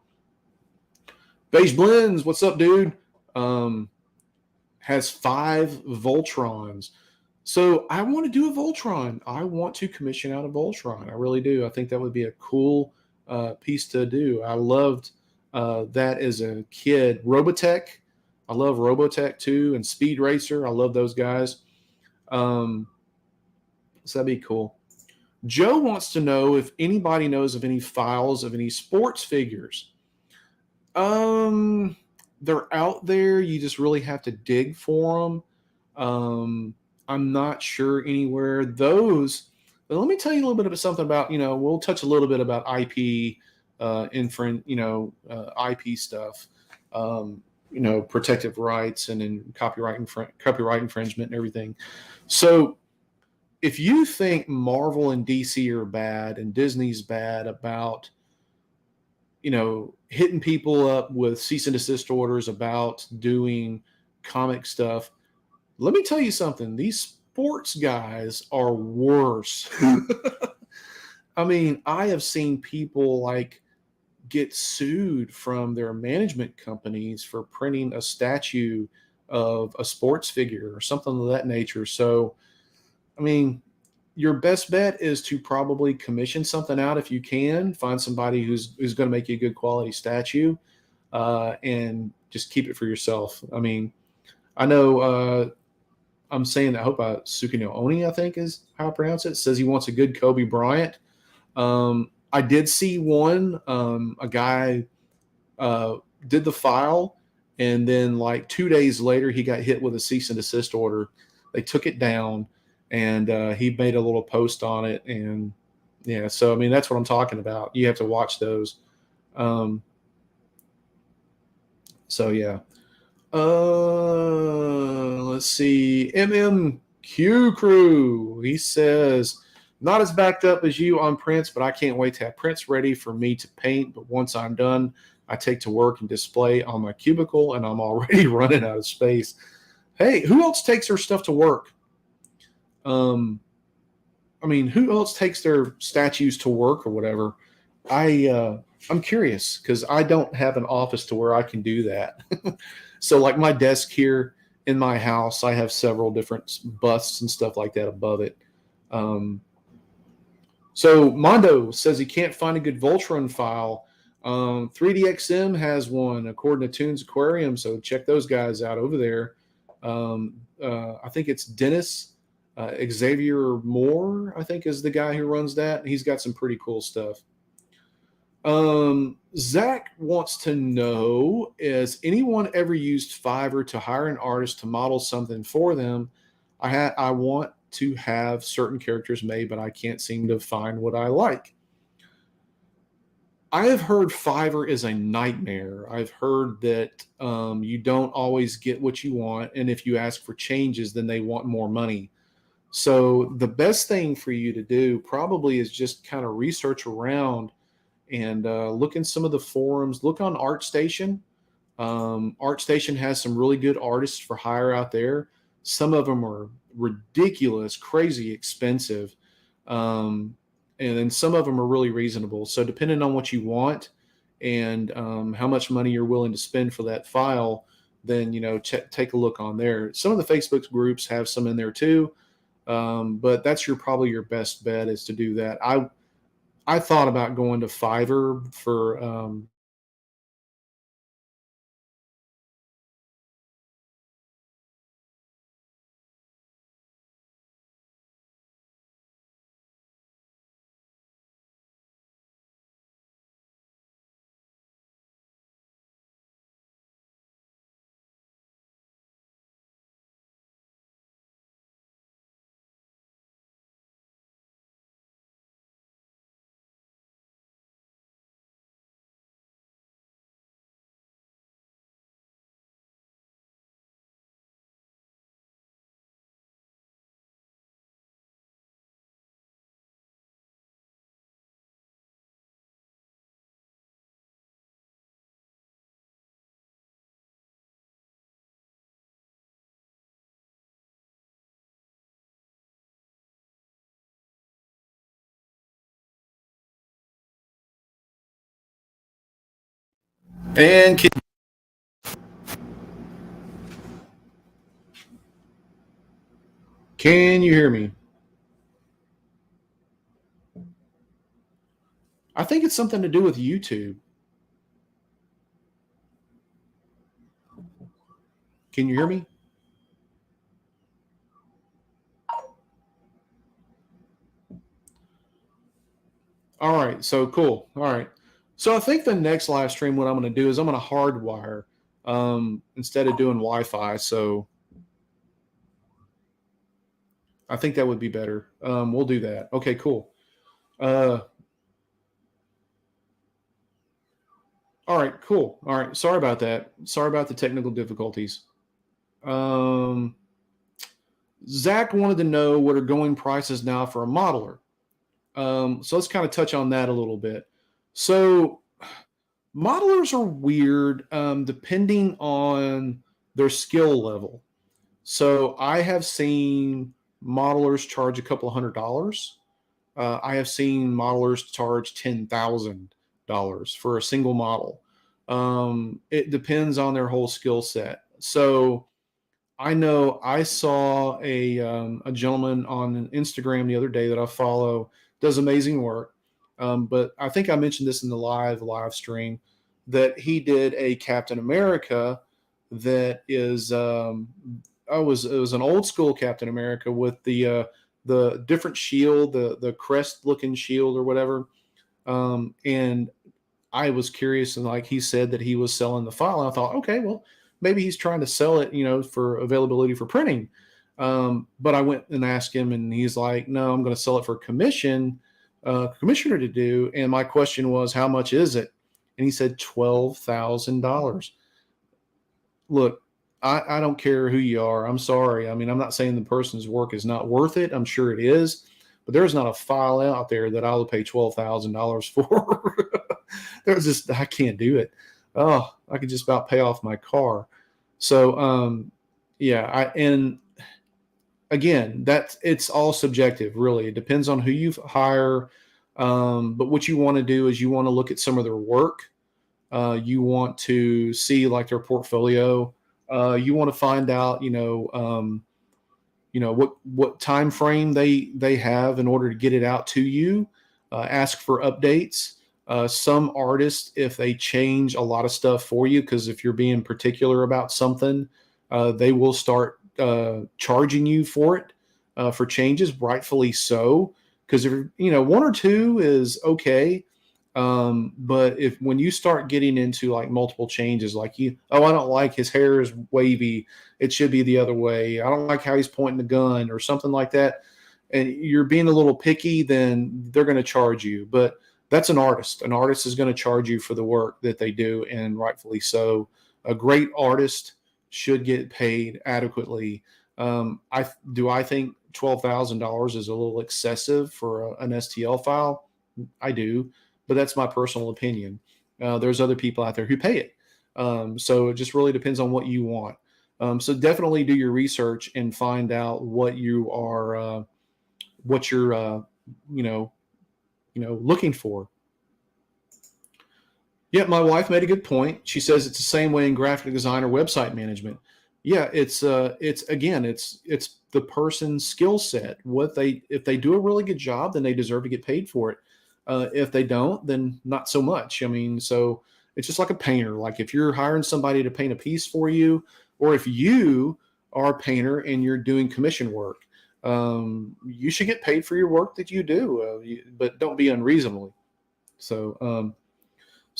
Beige Blends, what's up, dude? Has 5 Voltrons. So I want to do a Voltron. I want to commission out a Voltron. I really do. I think that would be a cool piece to do. I loved that as a kid. Robotech. I love Robotech too, and Speed Racer. I love those guys. So that'd be cool. Joe wants to know if anybody knows of any files of any sports figures. They're out there. You just really have to dig for them. I'm not sure anywhere. But let me tell you a little bit about something about, we'll touch a little bit about IP, IP stuff. Protective rights and copyright infringement and everything. So if you think Marvel and DC are bad and Disney's bad about, hitting people up with cease and desist orders about doing comic stuff, let me tell you something. These sports guys are worse. I mean, I have seen people get sued from their management companies for printing a statue of a sports figure or something of that nature. So, I mean, your best bet is to probably commission something out if you can. Find somebody who's going to make you a good quality statue, and just keep it for yourself. I mean, I know I'm saying that. I hope Sukino Oni, I think is how I pronounce it, says he wants a good Kobe Bryant. I did see one, a guy uh, did the file, and then like 2 days later, he got hit with a cease and desist order. They took it down, and he made a little post on it. And yeah, so I mean, that's what I'm talking about. You have to watch those. Um, so yeah. Let's see. MMQ Crew. He says, not as backed up as you on prints, but I can't wait to have prints ready for me to paint. But once I'm done, I take to work and display on my cubicle, and I'm already running out of space. Hey, who else takes their stuff to work? Um, I mean, who else takes their statues to work or whatever? I'm curious because I don't have an office to where I can do that. So, like my desk here in my house, I have several different busts and stuff like that above it. Um, so Mondo says he can't find a good Voltron file. 3DXM has one according to Toons Aquarium, so check those guys out over there. I think it's Dennis Xavier Moore, I think is the guy who runs that. He's got some pretty cool stuff. Zach wants to know, has anyone ever used Fiverr to hire an artist to model something for them? I want to have certain characters made, but I can't seem to find what I like. I have heard Fiverr is a nightmare. I've heard that you don't always get what you want, and if you ask for changes, then they want more money. So the best thing for you to do probably is just kind of research around and look in some of the forums. Look on ArtStation. ArtStation has some really good artists for hire out there. Some of them are ridiculous, crazy expensive. And then some of them are really reasonable. So depending on what you want and how much money you're willing to spend for that file, then, take a look on there. Some of the Facebook groups have some in there too. But that's probably your best bet is to do that. I thought about going to Fiverr for and can you hear me? I think it's something to do with YouTube. Can you hear me? All right, so cool. All right. So I think the next live stream, what I'm going to do is I'm going to hardwire instead of doing Wi-Fi. So I think that would be better. We'll do that. Okay, cool. Uh, all right, cool. All right. Sorry about that. Sorry about the technical difficulties. Um, Zach wanted to know what are going prices now for a modeler. So let's kind of touch on that a little bit. So modelers are weird depending on their skill level. So I have seen modelers charge a couple of $100. I have seen modelers charge $10,000 for a single model. It depends on their whole skill set. So I know I saw a gentleman on Instagram the other day that I follow, does amazing work. But I think I mentioned this in the live stream that he did a Captain America that is it was an old school Captain America with the different shield, the crest looking shield or whatever. And I was curious, and like he said that he was selling the file. And I thought, okay, well, maybe he's trying to sell it, for availability for printing. But I went and asked him, and he's like, no, I'm going to sell it for commissioner to do. And my question was, how much is it? And he said $12,000. Look, I don't care who you are. I'm sorry. I mean, I'm not saying the person's work is not worth it. I'm sure it is, but there's not a file out there that I'll pay $12,000 for. There's just, I can't do it. Oh, I could just about pay off my car. So, yeah, and again, it's all subjective, really. It depends on who you hire. But what you want to do is you want to look at some of their work. You want to see like their portfolio. You want to find out, what time frame they have in order to get it out to you. Ask for updates. Some artists, if they change a lot of stuff for you, because if you're being particular about something, they will start charging you for it, for changes, rightfully so. Because if one or two is okay, but when you start getting into like multiple changes, like I don't like his hair is wavy, it should be the other way. I don't like how he's pointing the gun or something like that, and you're being a little picky, then they're going to charge you. But that's an artist. An artist is going to charge you for the work that they do, and rightfully so. A great artist should get paid adequately. I think $12,000 is a little excessive for an STL file. I do, but that's my personal opinion. There's other people out there who pay it. So it just really depends on what you want. So definitely do your research and find out what you're looking for. Yeah, my wife made a good point. She says it's the same way in graphic design or website management. Yeah, it's the person's skill set. If they do a really good job, then they deserve to get paid for it. If they don't, then not so much. I mean, so it's just like a painter. Like if you're hiring somebody to paint a piece for you, or if you are a painter and you're doing commission work, you should get paid for your work that you do, but don't be unreasonably. So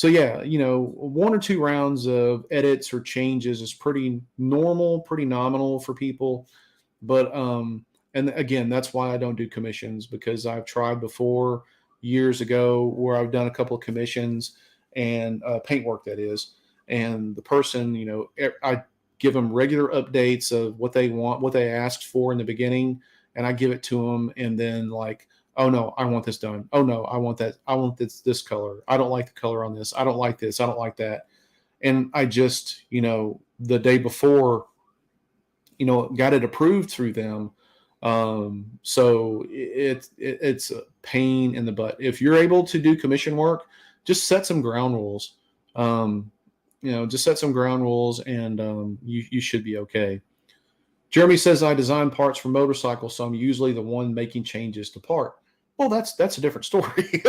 yeah, one or two rounds of edits or changes is pretty normal, pretty nominal for people. But and again, that's why I don't do commissions, because I've tried before years ago where I've done a couple of commissions and paintwork, that is, and the person, I give them regular updates of what they want, what they asked for in the beginning, and I give it to them, and then like, oh no, I want this done. Oh no, I want that. I want this color. I don't like the color on this. I don't like this. I don't like that. And I just, the day before, got it approved through them. So it's a pain in the butt. If you're able to do commission work, just set some ground rules. Just set some ground rules, and you should be okay. Jeremy says, I design parts for motorcycles, so I'm usually the one making changes to part. Well, that's a different story.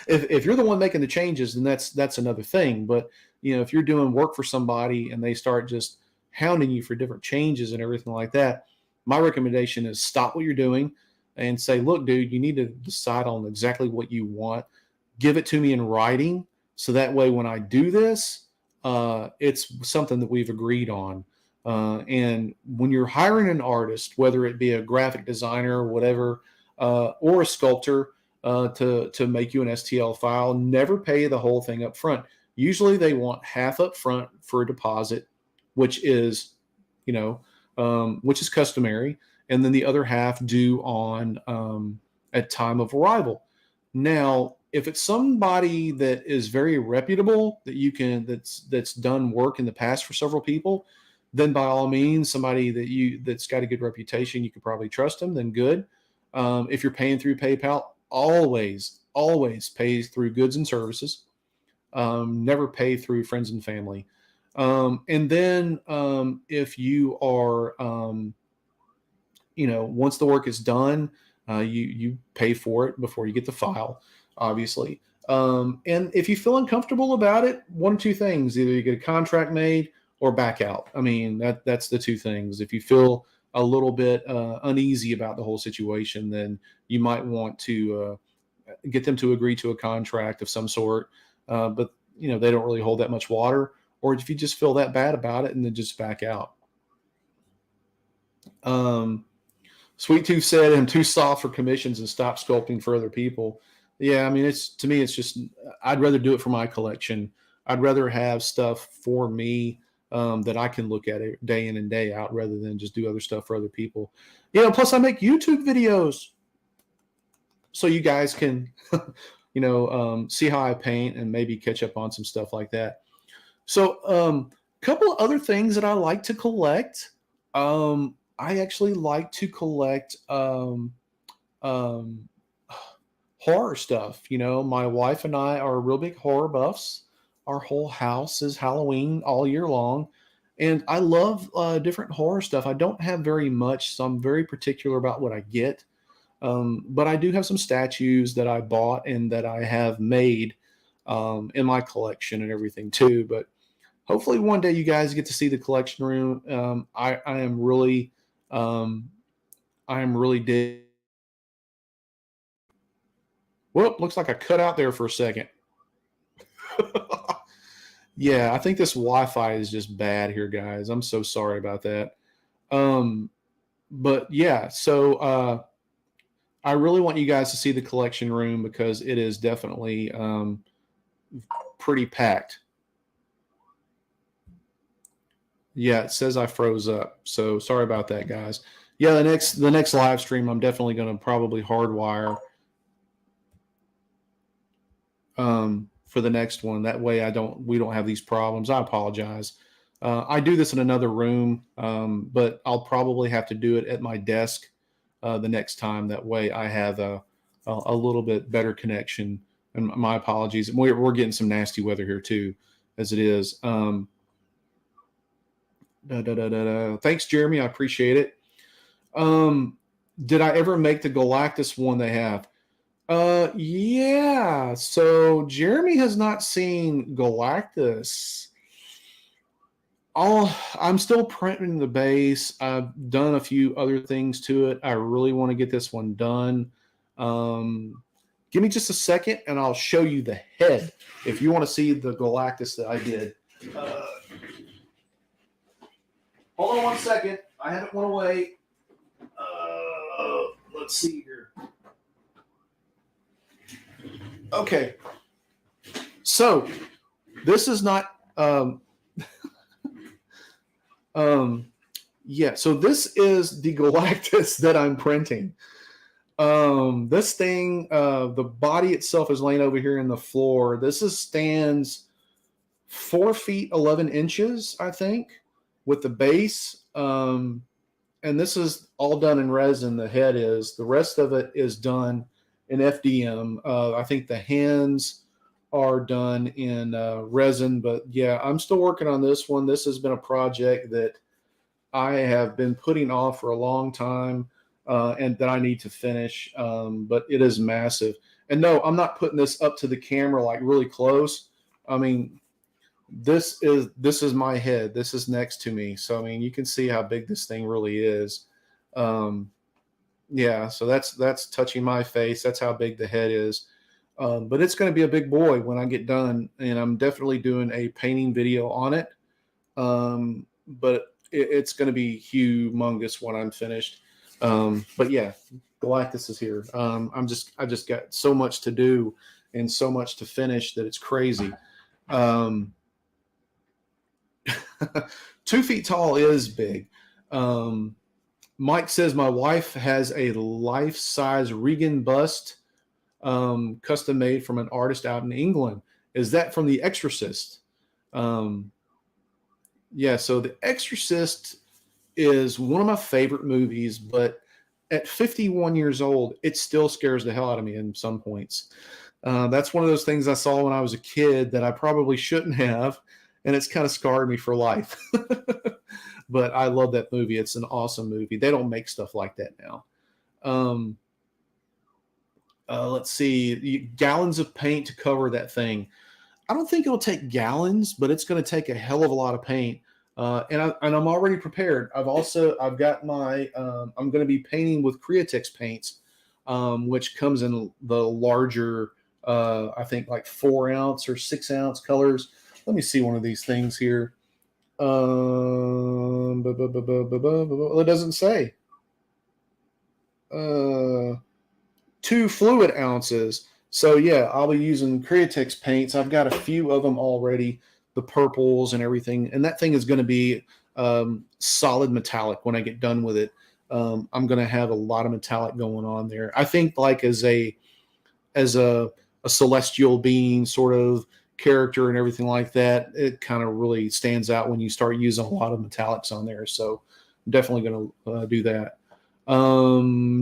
If you're the one making the changes, then that's another thing. But if you're doing work for somebody and they start just hounding you for different changes and everything like that, my recommendation is stop what you're doing and say, look, dude, you need to decide on exactly what you want. Give it to me in writing, so that way when I do this, it's something that we've agreed on. And when you're hiring an artist, whether it be a graphic designer or whatever, or a sculptor, to make you an STL file, never pay the whole thing up front. Usually they want half up front for a deposit, which is customary, and then the other half due on at time of arrival. Now, if it's somebody that is very reputable, that's done work in the past for several people, then by all means, somebody that's got a good reputation, you could probably trust them, then good. If you're paying through PayPal, always pay through goods and services. Never pay through friends and family. And then if you are, once the work is done, you pay for it before you get the file, obviously. And if you feel uncomfortable about it, one or two things: either you get a contract made or back out. I mean, that's the two things. If you feel a little bit uneasy about the whole situation, then you might want to get them to agree to a contract of some sort. But they don't really hold that much water, or if you just feel that bad about it and then just back out. Sweet Tooth said, I'm too soft for commissions and stop sculpting for other people. Yeah, I mean, to me, it's just, I'd rather do it for my collection. I'd rather have stuff for me that I can look at it day in and day out rather than just do other stuff for other people. Plus I make YouTube videos so you guys can, see how I paint and maybe catch up on some stuff like that. So a couple of other things that I like to collect. I actually like to collect horror stuff. My wife and I are real big horror buffs. Our whole house is Halloween all year long. And I love different horror stuff. I don't have very much, so I'm very particular about what I get. But I do have some statues that I bought and that I have made in my collection and everything too. But hopefully one day you guys get to see the collection room. I am really dig. Whoop, looks like I cut out there for a second. Yeah, I think this Wi-Fi is just bad here, guys. I'm so sorry about that. But yeah, so I really want you guys to see the collection room because it is definitely pretty packed. Yeah, it says I froze up. So sorry about that, guys. Yeah, the next live stream, I'm definitely going to probably hardwire for the next one. That way we don't have these problems. I apologize. I do this in another room, but I'll probably have to do it at my desk the next time. That way I have a little bit better connection. And my apologies. We're getting some nasty weather here too, as it is. Thanks, Jeremy. I appreciate it. Did I ever make the Galactus one they have? Yeah. So Jeremy has not seen Galactus. I'm still printing the base. I've done a few other things to it. I really want to get this one done. Give me just a second and I'll show you the head if you want to see the Galactus that I did. Hold on one second. I haven't went away. Let's see here. Okay. So this is not yeah, so this is the Galactus that I'm printing. This thing, the body itself is laying over here in the floor. This stands 4 feet 11 inches, I think, with the base. And this is all done in resin. The head is. The rest of it is done in FDM. I think the hands are done in resin. But yeah, I'm still working on this one. This has been a project that I have been putting off for a long time and that I need to finish. But it is massive. And no, I'm not putting this up to the camera like really close. I mean, this is my head. This is next to me. So, I mean, you can see how big this thing really is. Yeah, so that's touching my face. That's how big the head is. But it's going to be a big boy when I get done. And I'm definitely doing a painting video on it. But it's going to be humongous when I'm finished. But yeah, Galactus is here. I just got so much to do and so much to finish that it's crazy. 2 feet tall is big. Mike says my wife has a life-size Regan bust custom made from an artist out in England. Is that from The Exorcist? Yeah, so The Exorcist is one of my favorite movies, but at 51 years old, it still scares the hell out of me in some points. That's one of those things I saw when I was a kid that I probably shouldn't have, and it's kind of scarred me for life. But I love that movie. It's an awesome movie. They don't make stuff like that now. Let's see. Gallons of paint to cover that thing. I don't think it'll take gallons, but it's going to take a hell of a lot of paint. And I'm already prepared. I've got my, I'm going to be painting with Createx paints, which comes in the larger I think like 4-ounce or 6-ounce colors. Let me see one of these things here. It doesn't say. 2 fluid ounces. So yeah, I'll be using Createx paints. I've got a few of them already, the purples and everything, and that thing is going to be solid metallic when I get done with it. I'm going to have a lot of metallic going on there. I think like as a celestial being sort of character and everything like that, it kind of really stands out when you start using a lot of metallics on there. So I'm definitely going to do that.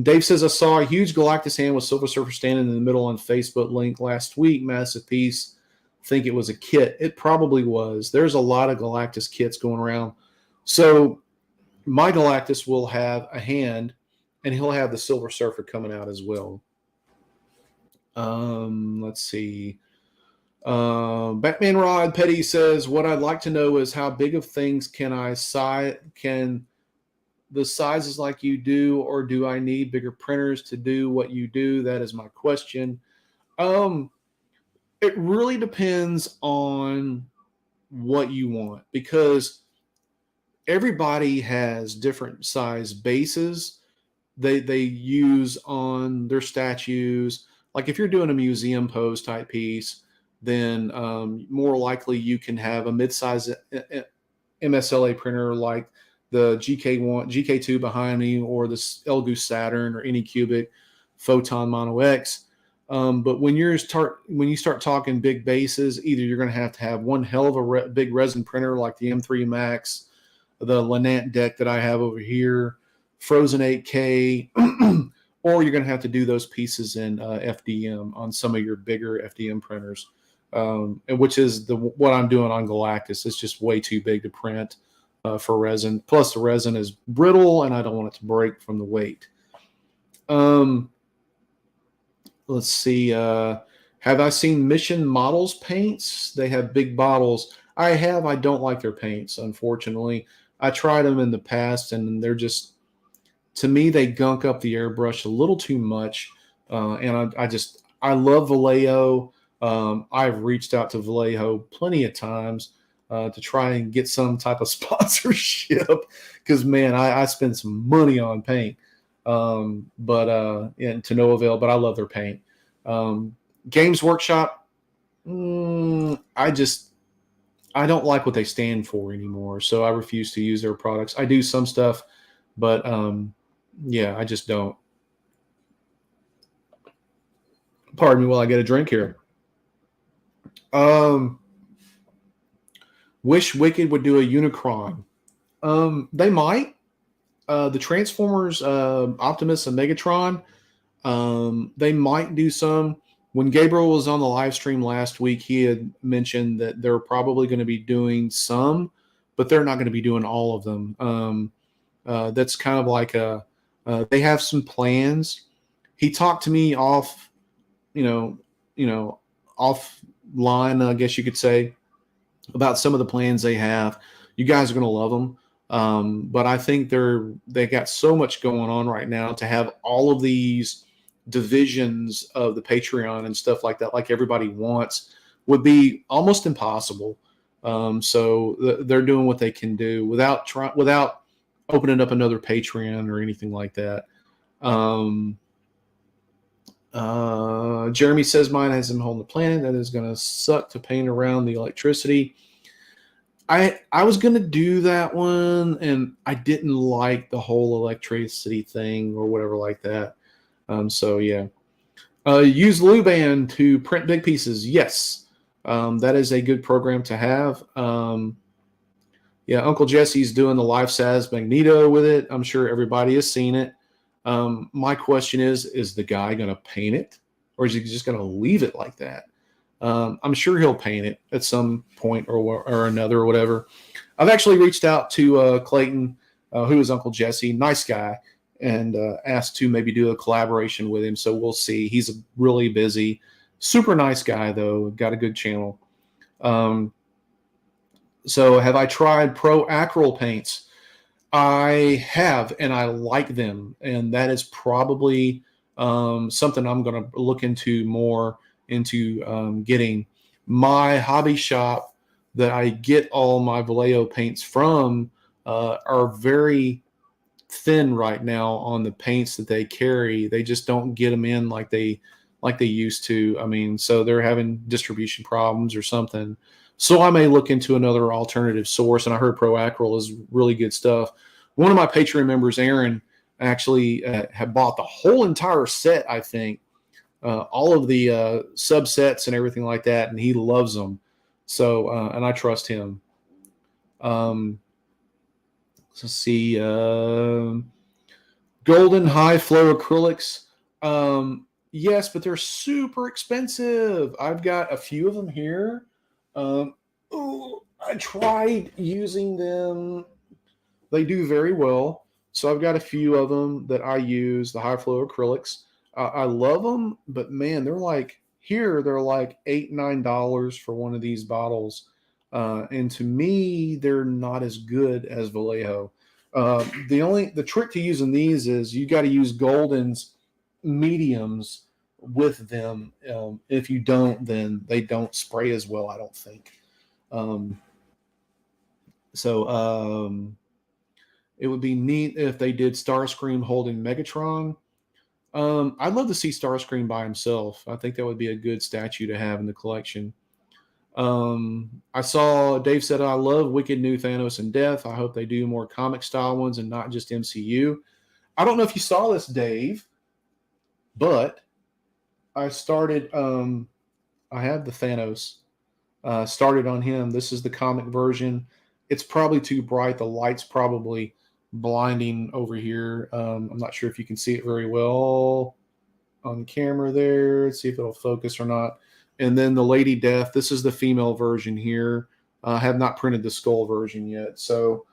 Dave says, I saw a huge Galactus hand with Silver Surfer standing in the middle on Facebook link last week. Massive piece. Think it was a kit. It probably was. There's a lot of Galactus kits going around. So my Galactus will have a hand, and he'll have the Silver Surfer coming out as well. Let's see. Batman Rod Petty says, what I'd like to know is how big of things can the sizes like you do, or do I need bigger printers to do what you do? That is my question. It really depends on what you want, because everybody has different size bases they use on their statues. Like if you're doing a museum pose type piece, then more likely you can have a mid-size MSLA printer like the GK2 behind me, or the Elgoose Saturn, or any cubic Photon Mono X. But when you start talking big bases, either you're going to have one hell of a big resin printer like the M3 Max, the Lennant deck that I have over here, Frozen 8K, or you're going to have to do those pieces in FDM on some of your bigger FDM printers, and which is what I'm doing on Galactus. It's just way too big to print for resin. Plus, the resin is brittle, and I don't want it to break from the weight. Let's see. Have I seen Mission Models paints? They have big bottles. I have. I don't like their paints, unfortunately. I tried them in the past, and they're just, to me, they gunk up the airbrush a little too much. And I love Vallejo. I've reached out to Vallejo plenty of times to try and get some type of sponsorship, because, man, I spend some money on paint. But to no avail, but I love their paint. Games Workshop, I don't like what they stand for anymore, so I refuse to use their products. I do some stuff, but yeah, I just don't. Pardon me while I get a drink here. Wish Wicked would do a Unicron. They might. The Transformers, Optimus and Megatron, they might do some. When Gabriel was on the live stream last week, he had mentioned that they're probably going to be doing some, but they're not going to be doing all of them. That's kind of like they have some plans. He talked to me offline, I guess you could say, about some of the plans they have. You guys are going to love them. But I think they got so much going on right now to have all of these divisions of the Patreon and stuff like that, like everybody wants, would be almost impossible. So they're doing what they can do without opening up another Patreon or anything like that. Jeremy says mine has him holding the planet. That is going to suck to paint around the electricity. I was going to do that one, and I didn't like the whole electricity thing or whatever like that. So, yeah. Use Luban to print big pieces. Yes. That is a good program to have. Yeah, Uncle Jesse's doing the life-size Magneto with it. I'm sure everybody has seen it. My question is the guy going to paint it, or is he just going to leave it like that? I'm sure he'll paint it at some point or another or whatever. I've actually reached out to Clayton, who is Uncle Jesse, nice guy, and asked to maybe do a collaboration with him. So we'll see. He's really busy. Super nice guy, though. Got a good channel. So have I tried Pro Acryl paints? I have, and I like them. And that is probably something I'm going to look into more into getting. My hobby shop that I get all my Vallejo paints from are very thin right now on the paints that they carry. They just don't get them in like they used to. I mean, so they're having distribution problems or something. So I may look into another alternative source. And I heard Proacryl is really good stuff. One of my Patreon members, Aaron, actually had bought the whole entire set, I think, all of the subsets and everything like that, and he loves them. So, and I trust him. Let's see. Golden high flow acrylics. Yes, but they're super expensive. I've got a few of them here. I tried using them. They do very well. So I've got a few of them that I use, the high flow acrylics. I love them, but man, they're like $8, $9 for one of these bottles. And to me, they're not as good as Vallejo. The trick to using these is you got to use Golden's mediums with them. If you don't, then they don't spray as well, I don't think. It would be neat if they did Starscream holding Megatron. I'd love to see Starscream by himself. I think that would be a good statue to have in the collection. I saw Dave said, I love Wicked New Thanos and Death. I hope they do more comic style ones and not just MCU. I don't know if you saw this, Dave, but I started, I have the Thanos, started on him. This is the comic version. It's probably too bright. The light's probably blinding over here. I'm not sure if you can see it very well on camera there. Let's see if it'll focus or not. And then the Lady Death. This is the female version here. I have not printed the skull version yet. So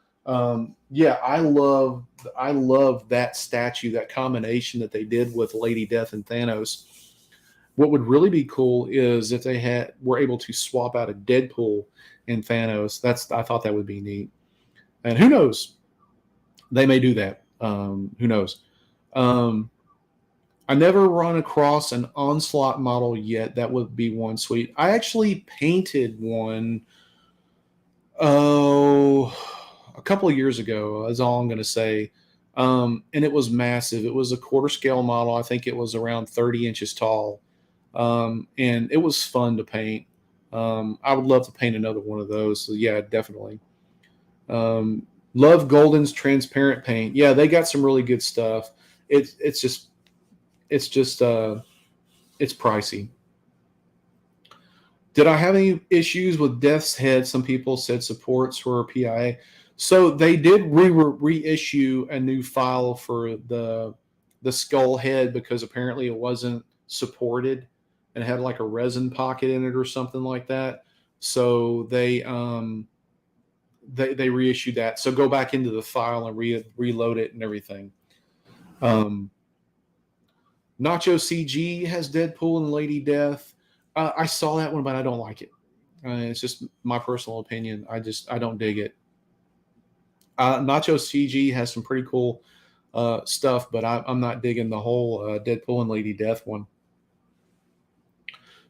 yeah, I love that statue, that combination that they did with Lady Death and Thanos. What would really be cool is if they were able to swap out a Deadpool and Thanos. I thought that would be neat. And who knows? They may do that. Who knows? I never run across an Onslaught model yet. That would be one sweet. I actually painted one a couple of years ago, is all I'm going to say. And it was massive. It was a quarter scale model. I think it was around 30 inches tall. And it was fun to paint. I would love to paint another one of those. So yeah, definitely. Love Golden's transparent paint. Yeah, they got some really good stuff. It's pricey. Did I have any issues with Death's Head? Some people said supports were PIA. So they did reissue a new file for the skull head because apparently it wasn't supported and it had like a resin pocket in it or something like that. So they reissued that. So go back into the file and reload it and everything. Nacho CG has Deadpool and Lady Death. I saw that one, but I don't like it. It's just my personal opinion. I don't dig it. Nacho CG has some pretty cool stuff, but I'm not digging the whole Deadpool and Lady Death one.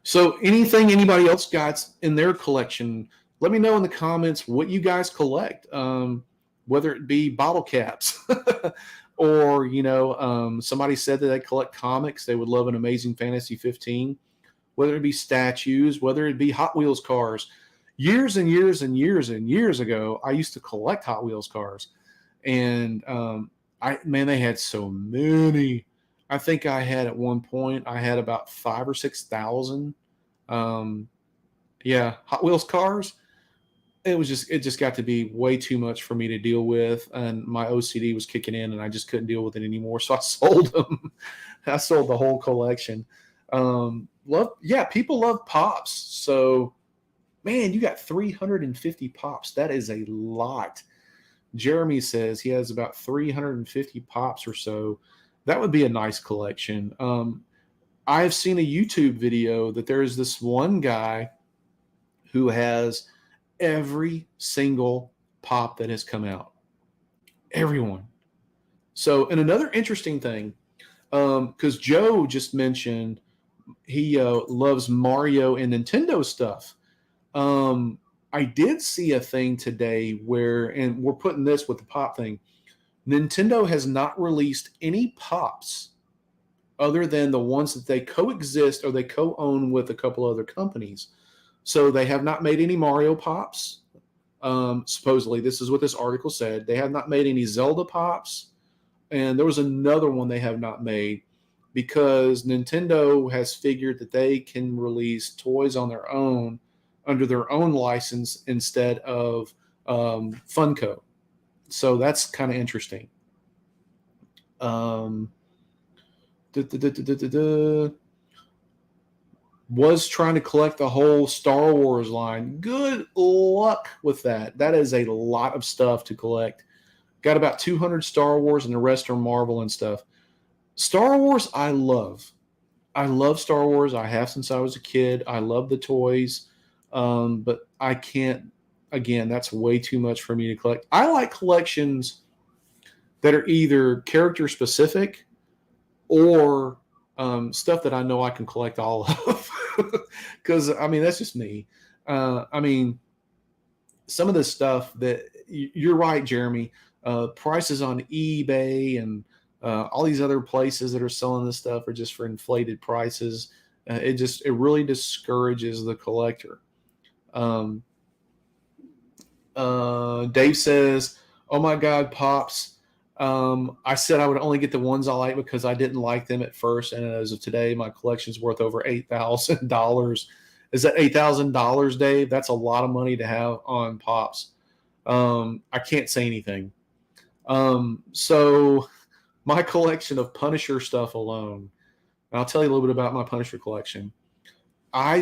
So anything anybody else got in their collection, let me know in the comments what you guys collect, whether it be bottle caps or, somebody said that they collect comics. They would love an Amazing Fantasy 15, whether it be statues, whether it be Hot Wheels cars. Years and years and years and years ago, I used to collect Hot Wheels cars. And, they had so many. I think I had at one point, I had about 5,000 or 6,000. Hot Wheels cars. It just got to be way too much for me to deal with. And my OCD was kicking in and I just couldn't deal with it anymore. So I sold them. I sold the whole collection. People love pops. So, man, you got 350 pops. That is a lot. Jeremy says he has about 350 pops or so. That would be a nice collection. I've seen a YouTube video that there is this one guy who has every single pop that has come out. Everyone. So, and another interesting thing, because Joe just mentioned he loves Mario and Nintendo stuff. I did see a thing today where, and we're putting this with the pop thing, Nintendo has not released any pops other than the ones that they coexist or they co-own with a couple other companies. So they have not made any Mario pops. Supposedly, this is what this article said. They have not made any Zelda pops, and there was another one they have not made because Nintendo has figured that they can release toys on their own under their own license instead of Funko. So that's kind of interesting. Was trying to collect the whole Star Wars line. Good luck with that. That is a lot of stuff to collect. Got about 200 Star Wars, and the rest are Marvel and stuff. Star Wars, I love. I love Star Wars. I have since I was a kid. I love the toys, but I can't. Again, that's way too much for me to collect. I like collections that are either character specific or stuff that I know I can collect all of. Because, I mean, that's just me. I mean, some of the stuff that you're right, Jeremy, prices on eBay and all these other places that are selling this stuff are just for inflated prices. It really discourages the collector. Dave says, "Oh my God, Pops. I said I would only get the ones I like because I didn't like them at first, and as of today, my collection's worth over $8,000. Is that $8,000, Dave? That's a lot of money to have on Pops. I can't say anything. So my collection of Punisher stuff alone, and I'll tell you a little bit about my Punisher collection. I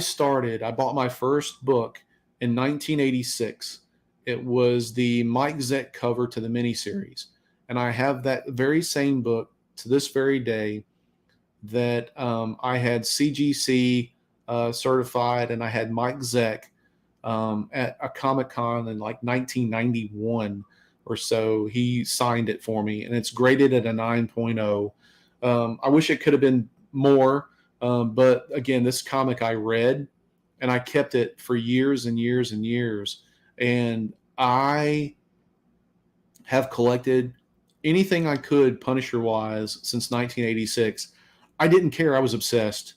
bought my first book in 1986. It was the Mike Zeck cover to the miniseries. And I have that very same book to this very day that I had CGC certified, and I had Mike Zeck at a Comic-Con in like 1991 or so. He signed it for me, and it's graded at a 9.0. I wish it could have been more, but again, this comic I read, and I kept it for years and years and years. And I have collected anything I could Punisher-wise since 1986. I didn't care. I was obsessed.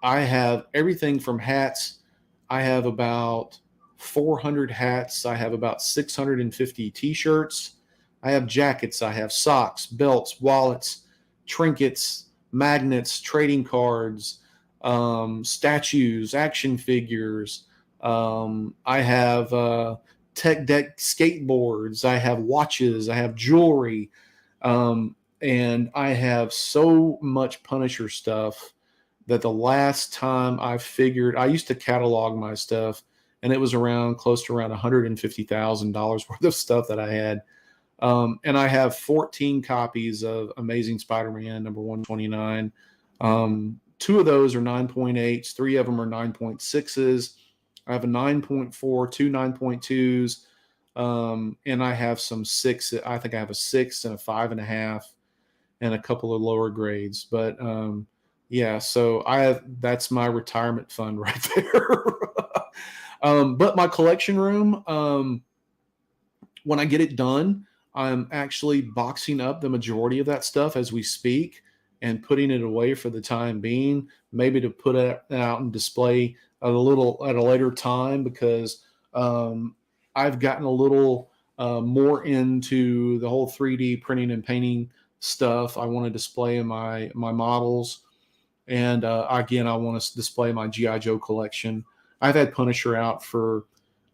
I have everything from hats. I have about 400 hats. I have about 650 T-shirts. I have jackets. I have socks, belts, wallets, trinkets, magnets, trading cards, statues, action figures. I have tech deck skateboards. I have watches. I have jewelry. And I have so much Punisher stuff that the last time I used to catalog my stuff, and it was close to around $150,000 worth of stuff that I had. And I have 14 copies of Amazing Spider-Man number 129. Two of those are 9.8s, three of them are 9.6s. I have a 9.4, two 9.2s, and I have some six. I think I have a 6 and a 5.5, and a couple of lower grades. But yeah, so that's my retirement fund right there. But my collection room, when I get it done, I'm actually boxing up the majority of that stuff as we speak and putting it away for the time being, maybe to put it out and display at a later time, because I've gotten a little more into the whole 3D printing and painting stuff. I want to display my models. And again, I want to display my G.I. Joe collection. I've had Punisher out for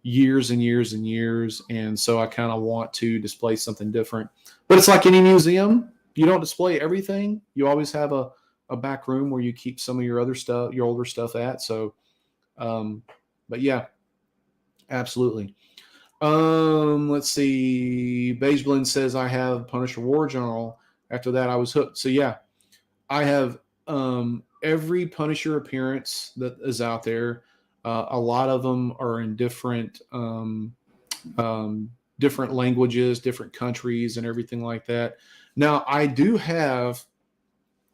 years and years and years, and so I kind of want to display something different. But it's like any museum. You don't display everything. You always have a back room where you keep some of your other stuff, your older stuff at. So, but yeah, absolutely. Let's see. Beige Blend says I have Punisher War Journal. After that, I was hooked. So yeah, I have every Punisher appearance that is out there. A lot of them are in different languages, different countries, and everything like that. Now, I do have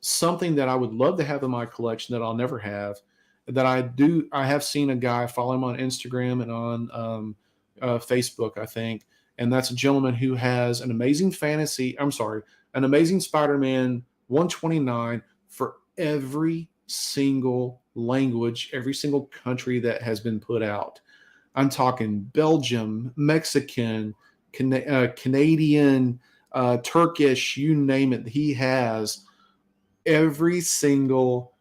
something that I would love to have in my collection that I'll never have, that I have seen a guy, follow him on Instagram and on Facebook, I think, and that's a gentleman who has an amazing an amazing Spider-Man 129 for every single language, every single country that has been put out. I'm talking Belgium, Mexican, Canadian, Turkish, you name it. He has every single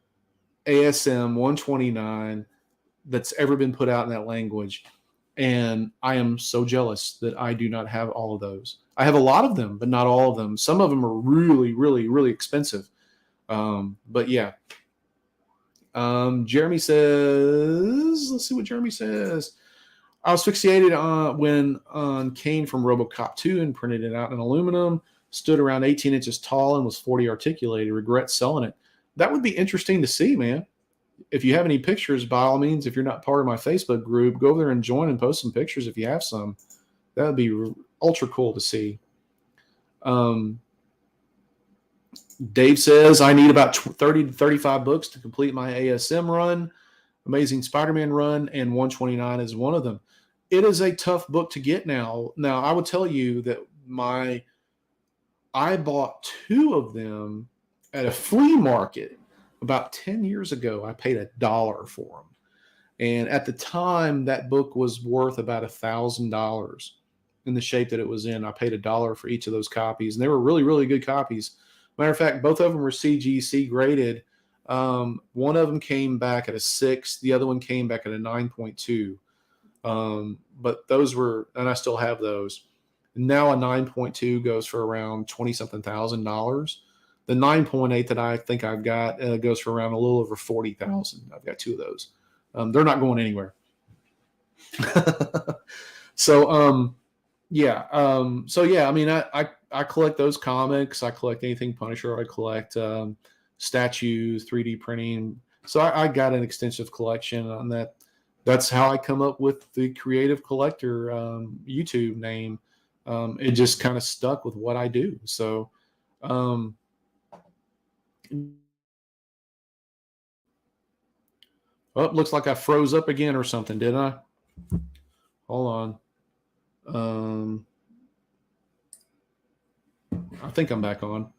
ASM 129 that's ever been put out in that language. And I am so jealous that I do not have all of those. I have a lot of them, but not all of them. Some of them are really, really, really expensive. But yeah. Jeremy says, let's see what Jeremy says. I was fixated on Kane from RoboCop 2 and printed it out in aluminum. Stood around 18 inches tall and was 40 articulated. Regret selling it. That would be interesting to see, man. If you have any pictures, by all means, if you're not part of my Facebook group, go over there and join and post some pictures if you have some. That would be ultra cool to see. Dave says, I need about 30 to 35 books to complete my ASM run. Amazing Spider-Man run, and 129 is one of them. It is a tough book to get now. Now, I would tell you that I bought 2 of them at a flea market about 10 years ago. I paid $1 for them. And at the time, that book was worth about $1,000 in the shape that it was in. I paid $1 for each of those copies, and they were really, really good copies. Matter of fact, both of them were CGC graded. One of them came back at a 6. The other one came back at a 9.2. But those were, and I still have those. Now a 9.2 goes for around $20-something thousand. The 9.8 that I think I've got goes for around a little over $40,000. I've got 2 of those. They're not going anywhere. So yeah. I mean, I collect those comics. I collect anything Punisher. I collect statues, 3D printing. So I got an extensive collection on that. That's how I come up with the Creative Collector YouTube name. It just kind of stuck with what I do. So, looks like I froze up again or something, didn't I? Hold on. I think I'm back on.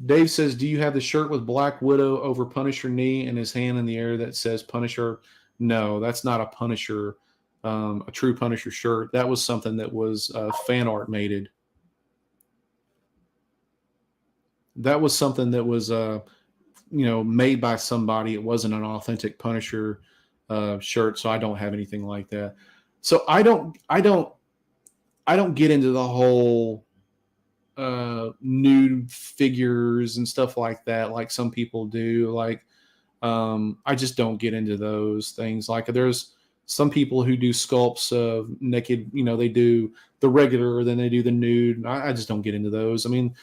Dave says, do you have the shirt with Black Widow over Punisher knee and his hand in the air that says Punisher? No, that's not a Punisher, a true Punisher shirt. That was something that was fan art mated. That was something that was, made by somebody. It wasn't an authentic Punisher shirt, so I don't have anything like that. So I don't get into the whole nude figures and stuff like that, like some people do. Like, I just don't get into those things. Like, there's some people who do sculpts of naked, they do the regular, then they do the nude. I just don't get into those. I mean,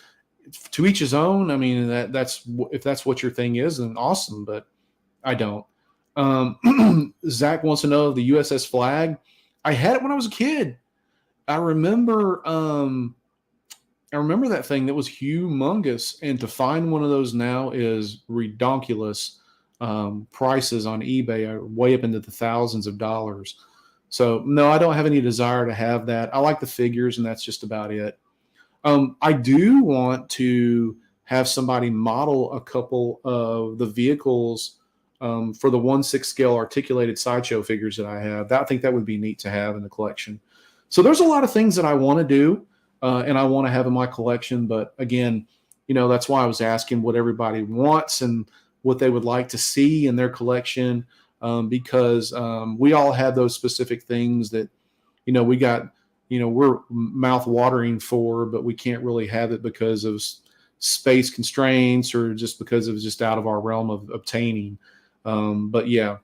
to each his own. I mean, that's if that's what your thing is, then awesome. But I don't. Zach wants to know the USS Flag. I had it when I was a kid. I remember that thing. That was humongous, and to find one of those now is redonkulous. Prices on eBay are way up into the thousands of dollars. So no, I don't have any desire to have that. I like the figures, and that's just about it. I do want to have somebody model a couple of the vehicles for the 1/6 scale articulated sideshow figures that I have. I think that would be neat to have in the collection. So there's a lot of things that I want to do and I want to have in my collection. But again, that's why I was asking what everybody wants and what they would like to see in their collection, because we all have those specific things that, we got, we're mouth watering for, but we can't really have it because of space constraints or just because it was just out of our realm of obtaining. But yeah,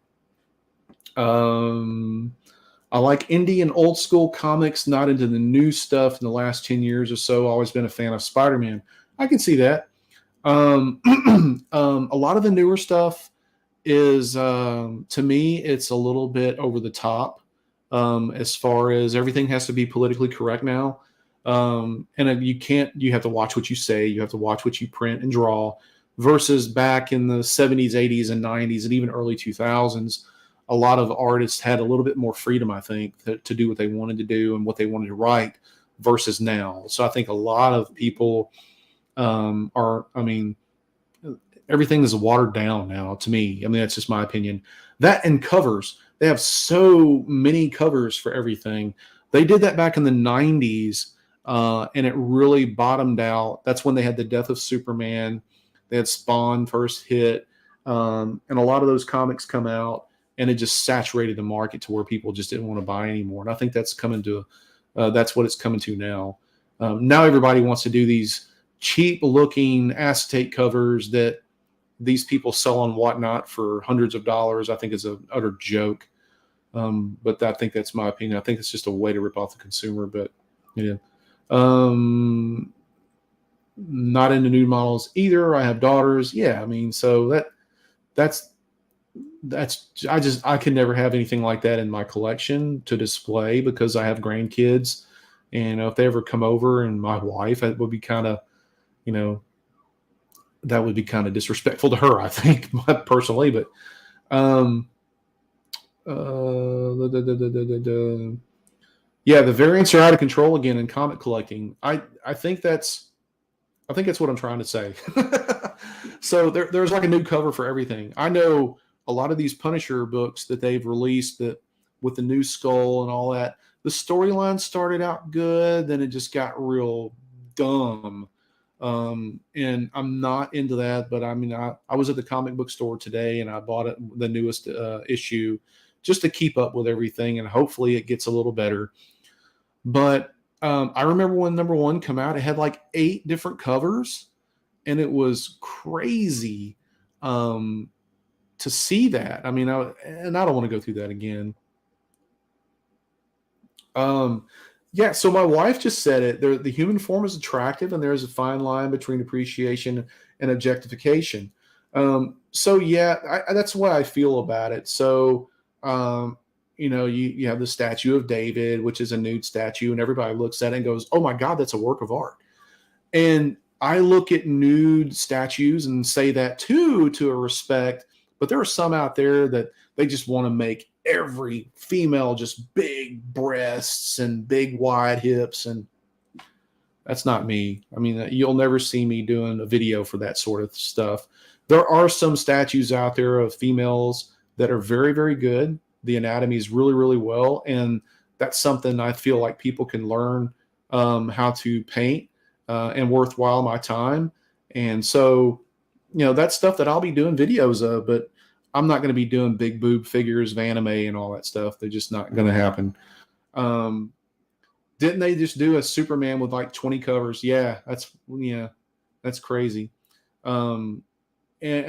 I like indie and old school comics, not into the new stuff in the last 10 years or so. Always been a fan of Spider-Man. I can see that. A lot of the newer stuff is, to me, it's a little bit over the top. As far as everything has to be politically correct now. And you have to watch what you say. You have to watch what you print and draw. versus back in the 70s, 80s, and 90s, and even early 2000s. A lot of artists had a little bit more freedom, I think, to do what they wanted to do and what they wanted to write versus now. So I think a lot of people I mean, everything is watered down now to me. I mean, that's just my opinion. That and covers. They have so many covers for everything. They did that back in the 90s, and it really bottomed out. That's when they had the death of Superman. They had Spawn first hit, and a lot of those comics come out, and it just saturated the market to where people just didn't want to buy anymore. And I think that's that's what it's coming to now. Now everybody wants to do these cheap looking acetate covers that these people sell on Whatnot for hundreds of dollars. I think is an utter joke. But I think that's my opinion. I think it's just a way to rip off the consumer. But yeah, not into nude models either. I have daughters. Yeah, I mean, so that's I could never have anything like that in my collection to display because I have grandkids, and if they ever come over and my wife, it would be kind of, that would be kind of disrespectful to her, I think, personally. But yeah, the variants are out of control again in comic collecting. I think that's what I'm trying to say. So there's like a new cover for everything. I know a lot of these Punisher books that they've released that with the new skull and all that, the storyline started out good, then it just got real dumb. And I'm not into that, but I mean, I was at the comic book store today and I bought the newest issue just to keep up with everything, and hopefully it gets a little better. But I remember when number 1 came out, it had like 8 different covers, and it was crazy to see that. I mean, I don't want to go through that again. Yeah, so my wife just said it. The human form is attractive, and there's a fine line between appreciation and objectification. So yeah, that's what I feel about it. So you have the statue of David, which is a nude statue, and everybody looks at it and goes, "Oh my God, that's a work of art." And I look at nude statues and say that too, to a respect, but there are some out there that they just want to make every female just big breasts and big wide hips, and that's not me. I mean, you'll never see me doing a video for that sort of stuff. There are some statues out there of females that are very, very good. The anatomy is really, really well, and that's something I feel like people can learn how to paint and worthwhile my time. And so, that's stuff that I'll be doing videos of, but I'm not going to be doing big boob figures of anime and all that stuff. They're just not going to happen. Didn't they just do a Superman with like 20 covers? Yeah, that's crazy. And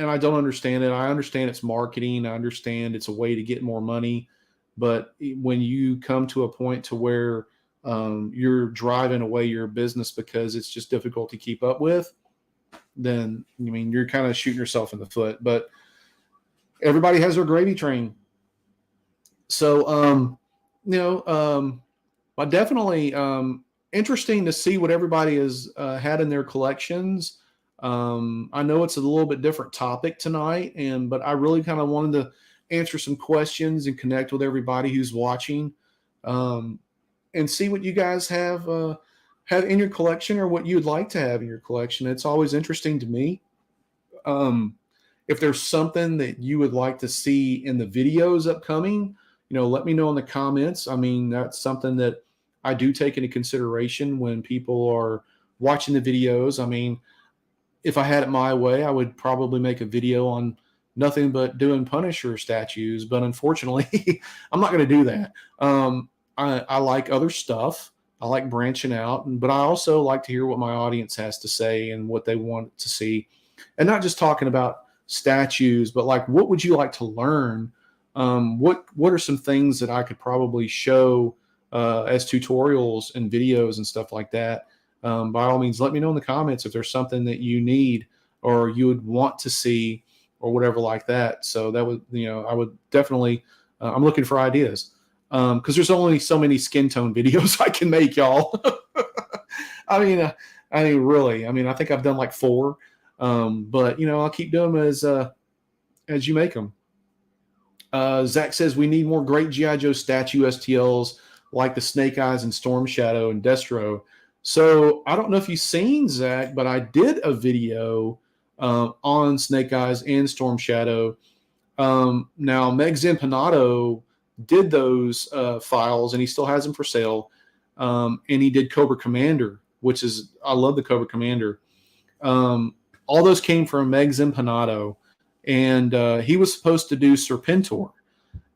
I don't understand it. I understand it's marketing. I understand it's a way to get more money. But when you come to a point to where you're driving away your business because it's just difficult to keep up with, then, you're kind of shooting yourself in the foot. But everybody has their gravy train. So, but definitely interesting to see what everybody has had in their collections. I know it's a little bit different topic tonight, but I really kind of wanted to answer some questions and connect with everybody who's watching, and see what you guys have in your collection or what you'd like to have in your collection. It's always interesting to me. If there's something that you would like to see in the videos upcoming, let me know in the comments. I mean, that's something that I do take into consideration when people are watching the videos. I mean, if I had it my way, I would probably make a video on nothing but doing Punisher statues. But unfortunately, I'm not going to do that. I like other stuff. I like branching out, but I also like to hear what my audience has to say and what they want to see. And not just talking about statues, but like, what would you like to learn? What are some things that I could probably show as tutorials and videos and stuff like that? By all means, let me know in the comments if there's something that you need or you would want to see or whatever like that. So that would, I would definitely, I'm looking for ideas because there's only so many skin tone videos I can make, y'all. I mean, really, I think I've done like 4. But I'll keep doing them as you make them. Zach says we need more great GI Joe statue STLs like the Snake Eyes and Storm Shadow and Destro. So I don't know if you've seen, Zach, but I did a video on Snake Eyes and Storm Shadow. Now Meg Zampanato did those files, and he still has them for sale. And he did Cobra Commander, which is, I love the Cobra Commander. All those came from Meg Zampanato, and he was supposed to do Serpentor,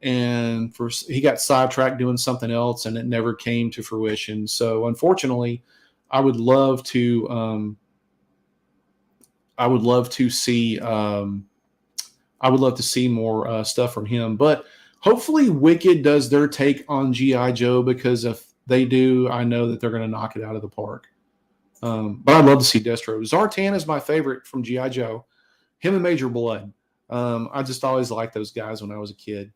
and he got sidetracked doing something else, and it never came to fruition. So unfortunately, I would love to see more stuff from him. But hopefully Wicked does their take on G.I. Joe, because if they do, I know that they're going to knock it out of the park. But I'd love to see Destro. Zartan is my favorite from G.I. Joe. Him and Major Blood. I just always liked those guys when I was a kid.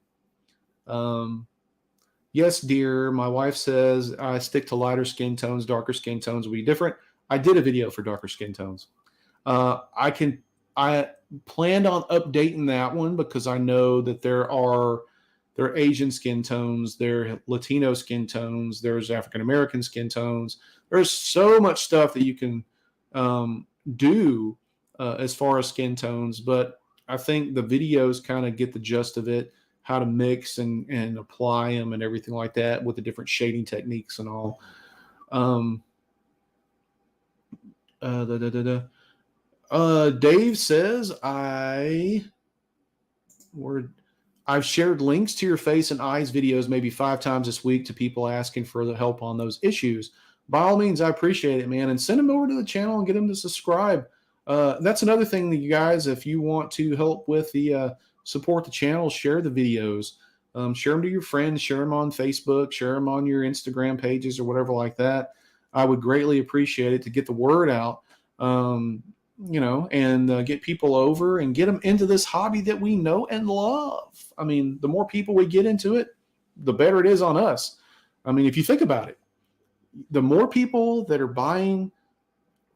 Yes, dear. My wife says I stick to lighter skin tones. Darker skin tones will be different. I did a video for darker skin tones. I planned on updating that one because I know that there are Asian skin tones, there are Latino skin tones, there's African American skin tones. There's so much stuff that you can do as far as skin tones, but I think the videos kind of get the gist of it, how to mix and apply them and everything like that with the different shading techniques and all. Dave says I've shared links to your face and eyes videos maybe 5 times this week to people asking for the help on those issues. By all means, I appreciate it, man. And send them over to the channel and get them to subscribe. That's another thing that you guys, if you want to help with the support the channel, share the videos. Share them to your friends. Share them on Facebook. Share them on your Instagram pages or whatever like that. I would greatly appreciate it to get the word out. And get people over and get them into this hobby that we know and love. I mean, the more people we get into it, the better it is on us. I mean, if you think about it, the more people that are buying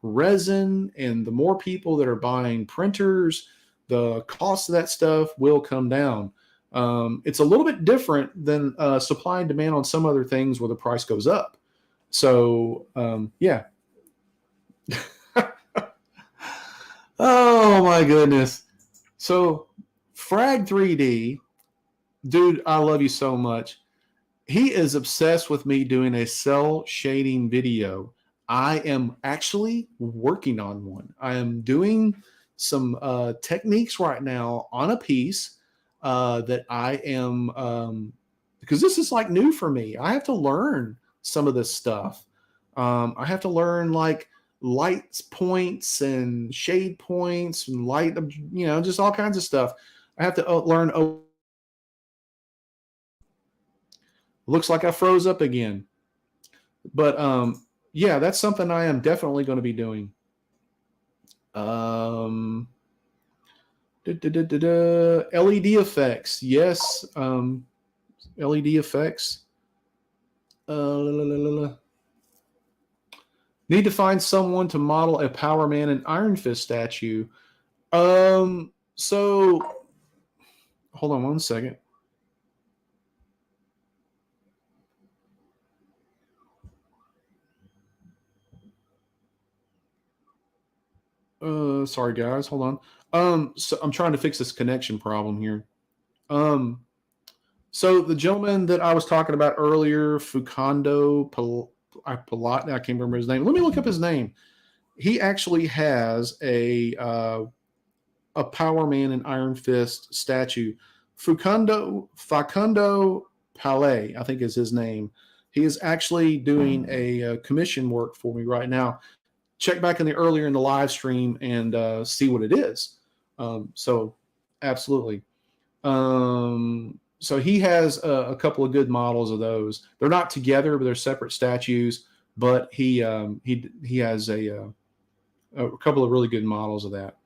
resin and the more people that are buying printers, the cost of that stuff will come down. It's a little bit different than supply and demand on some other things where the price goes up. So, yeah. Oh my goodness. So Frag 3D, dude, I love you so much. He is obsessed with me doing a cell shading video. I am actually working on one. I am doing some techniques right now on a piece that I am, because this is like new for me. I have to learn some of this stuff. I have to learn like light points and shade points and light, just all kinds of stuff. I have to learn. Looks like I froze up again. But yeah, that's something I am definitely going to be doing. LED effects. Yes. LED effects. Need to find someone to model a Power Man and Iron Fist statue. So hold on one second. Sorry guys, hold on. So I'm trying to fix this connection problem here. So the gentleman that I was talking about earlier, Fukando I can't remember his name. Let me look up his name. He actually has a Power Man and Iron Fist statue. Facundo Palais, I think is his name. He is actually doing a commission work for me right now. Check back earlier in the live stream and see what it is. So absolutely. So he has a couple of good models of those. They're not together, but they're separate statues. But he has a couple of really good models of that.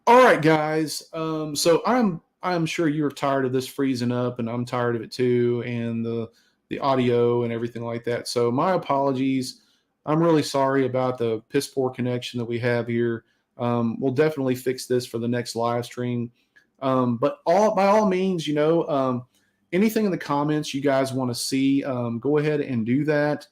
All right, guys. So I'm sure you're tired of this freezing up, and I'm tired of it too, and the audio and everything like that. So my apologies. I'm really sorry about the piss poor connection that we have here. We'll definitely fix this for the next live stream. But by all means, anything in the comments you guys want to see, go ahead and do that.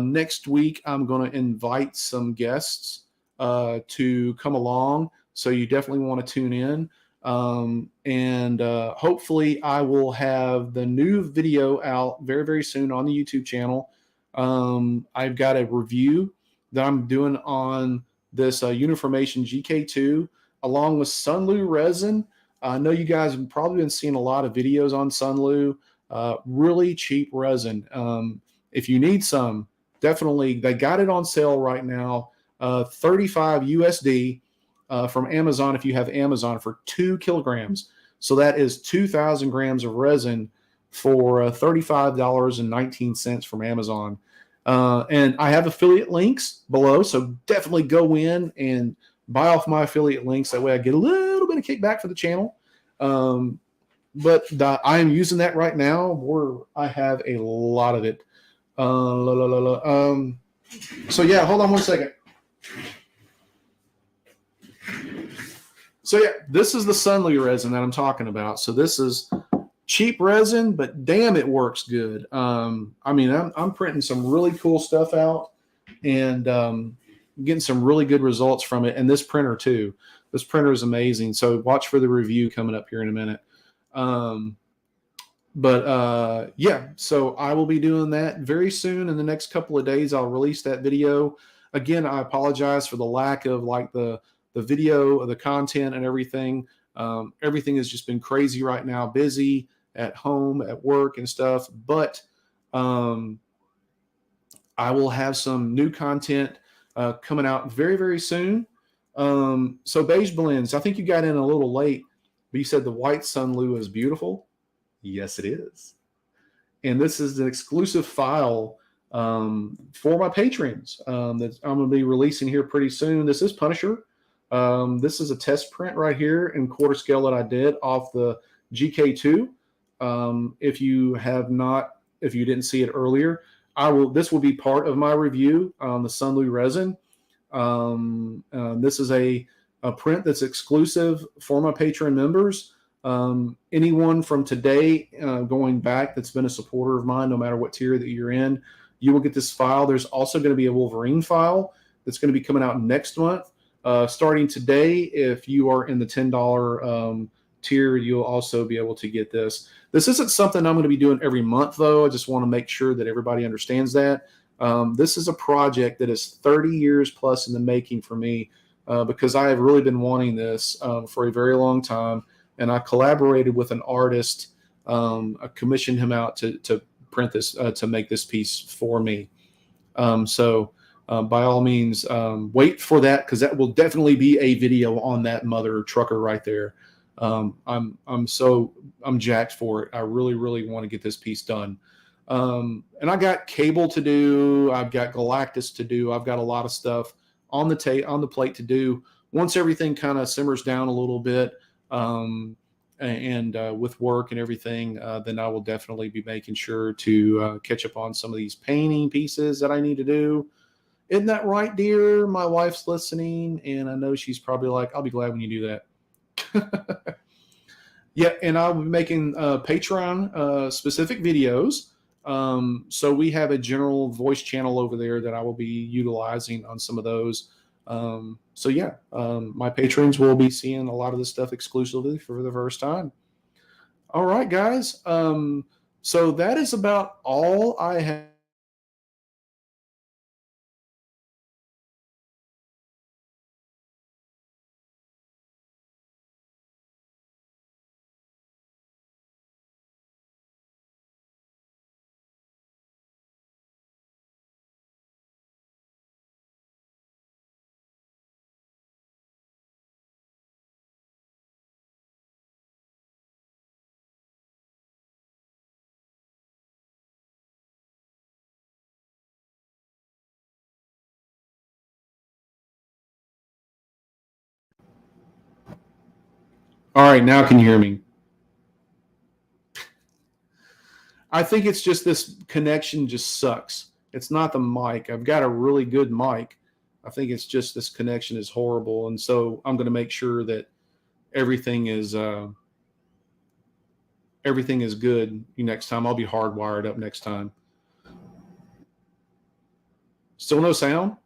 Next week, I'm going to invite some guests to come along. So you definitely want to tune in. And hopefully I will have the new video out very, very soon on the YouTube channel. I've got a review that I'm doing on this Uniformation GK2 along with Sunlu resin. I know you guys have probably been seeing a lot of videos on Sunlu. Really cheap resin. If you need some, definitely, they got it on sale right now, 35 USD from Amazon if you have Amazon for 2 kilograms. So that is 2,000 grams of resin for $35.19 from Amazon. And I have affiliate links below, so definitely go in and buy off my affiliate links. That way I get a little bit of kickback for the channel. But I am using that right now where I have a lot of it. So yeah, hold on one second. So yeah, this is the Sunlu resin that I'm talking about. So this is cheap resin, but damn, it works good. I mean, I'm printing some really cool stuff out and getting some really good results from it. And this printer too. This printer is amazing. So watch for the review coming up here in a minute. Yeah, so I will be doing that very soon. In the next couple of days, I'll release that video. Again, I apologize for the lack of like the video, the content and everything. Everything has just been crazy right now, busy at home, at work and stuff. But I will have some new content coming out very, very soon. So beige blends, I think you got in a little late, but you said the white Sunlu is beautiful. Yes, it is. And this is an exclusive file for my patrons that I'm going to be releasing here pretty soon. This is Punisher. This is a test print right here in quarter scale that I did off the GK2. If you didn't see it earlier, this will be part of my review on the Sunlu resin. This is a print that's exclusive for my Patreon members. Anyone from today going back that's been a supporter of mine, no matter what tier that you're in, you will get this file. There's also going to be a Wolverine file that's going to be coming out next month. Starting today, if you are in the $10 tier, you'll also be able to get this. This isn't something I'm going to be doing every month, though. I just want to make sure that everybody understands that. This is a project that is 30 years plus in the making for me because I have really been wanting this for a very long time. And I collaborated with an artist. I commissioned him out to print this, to make this piece for me. By all means, wait for that because that will definitely be a video on that mother trucker right there. I'm jacked for it. I really, really want to get this piece done. And I got Cable to do. I've got Galactus to do. I've got a lot of stuff on the plate to do. Once everything kind of simmers down a little bit, with work and everything, then I will definitely be making sure to catch up on some of these painting pieces that I need to do. Isn't that right, dear? My wife's listening, and I know she's probably like, I'll be glad when you do that. Yeah, and I'll be making Patreon specific videos. So we have a general voice channel over there that I will be utilizing on some of those. So yeah, my patrons will be seeing a lot of this stuff exclusively for the first time. All right, guys. So that is about all I have. All right, now can you hear me? I think it's just this connection just sucks. It's not the mic. I've got a really good mic. I think it's just this connection is horrible. And so I'm going to make sure that everything is good next time. I'll be hardwired up next time. Still no sound?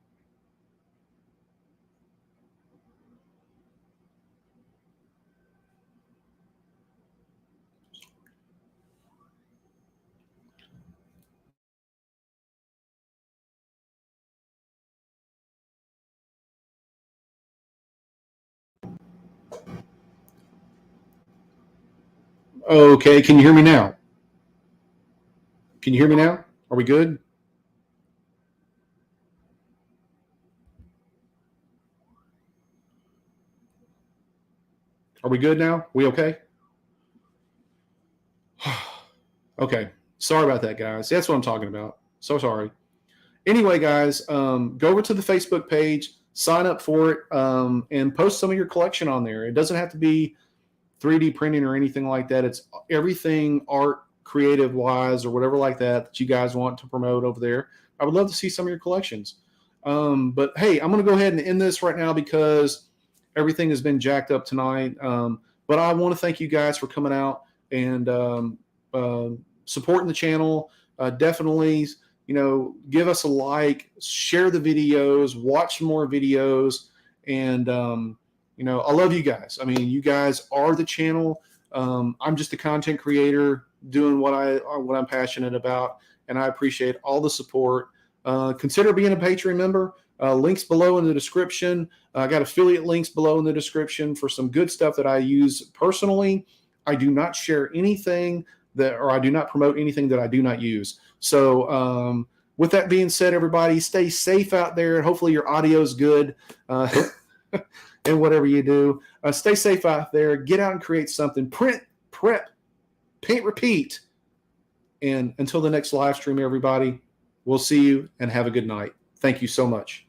Okay, can you hear me now? Can you hear me now? Are we good? Are we good now? We okay? Okay. Sorry about that, guys. That's what I'm talking about. So sorry. Anyway, guys, go over to the Facebook page, sign up for it, and post some of your collection on there. It doesn't have to be 3D printing or anything like that. It's everything art, creative wise, or whatever like that you guys want to promote over there. I would love to see some of your collections. But hey, I'm going to go ahead and end this right now because everything has been jacked up tonight. But I want to thank you guys for coming out and supporting the channel. Definitely, give us a like, share the videos, watch more videos, and I love you guys. I mean, you guys are the channel. I'm just a content creator doing what I'm passionate about, and I appreciate all the support. Consider being a Patreon member. Links below in the description. I got affiliate links below in the description for some good stuff that I use personally. I do not share anything or I do not promote anything that I do not use. So with that being said, everybody, stay safe out there. Hopefully your audio is good. And whatever you do, stay safe out there. Get out and create something. Print, prep, paint, repeat. And until the next live stream, everybody, we'll see you and have a good night. Thank you so much.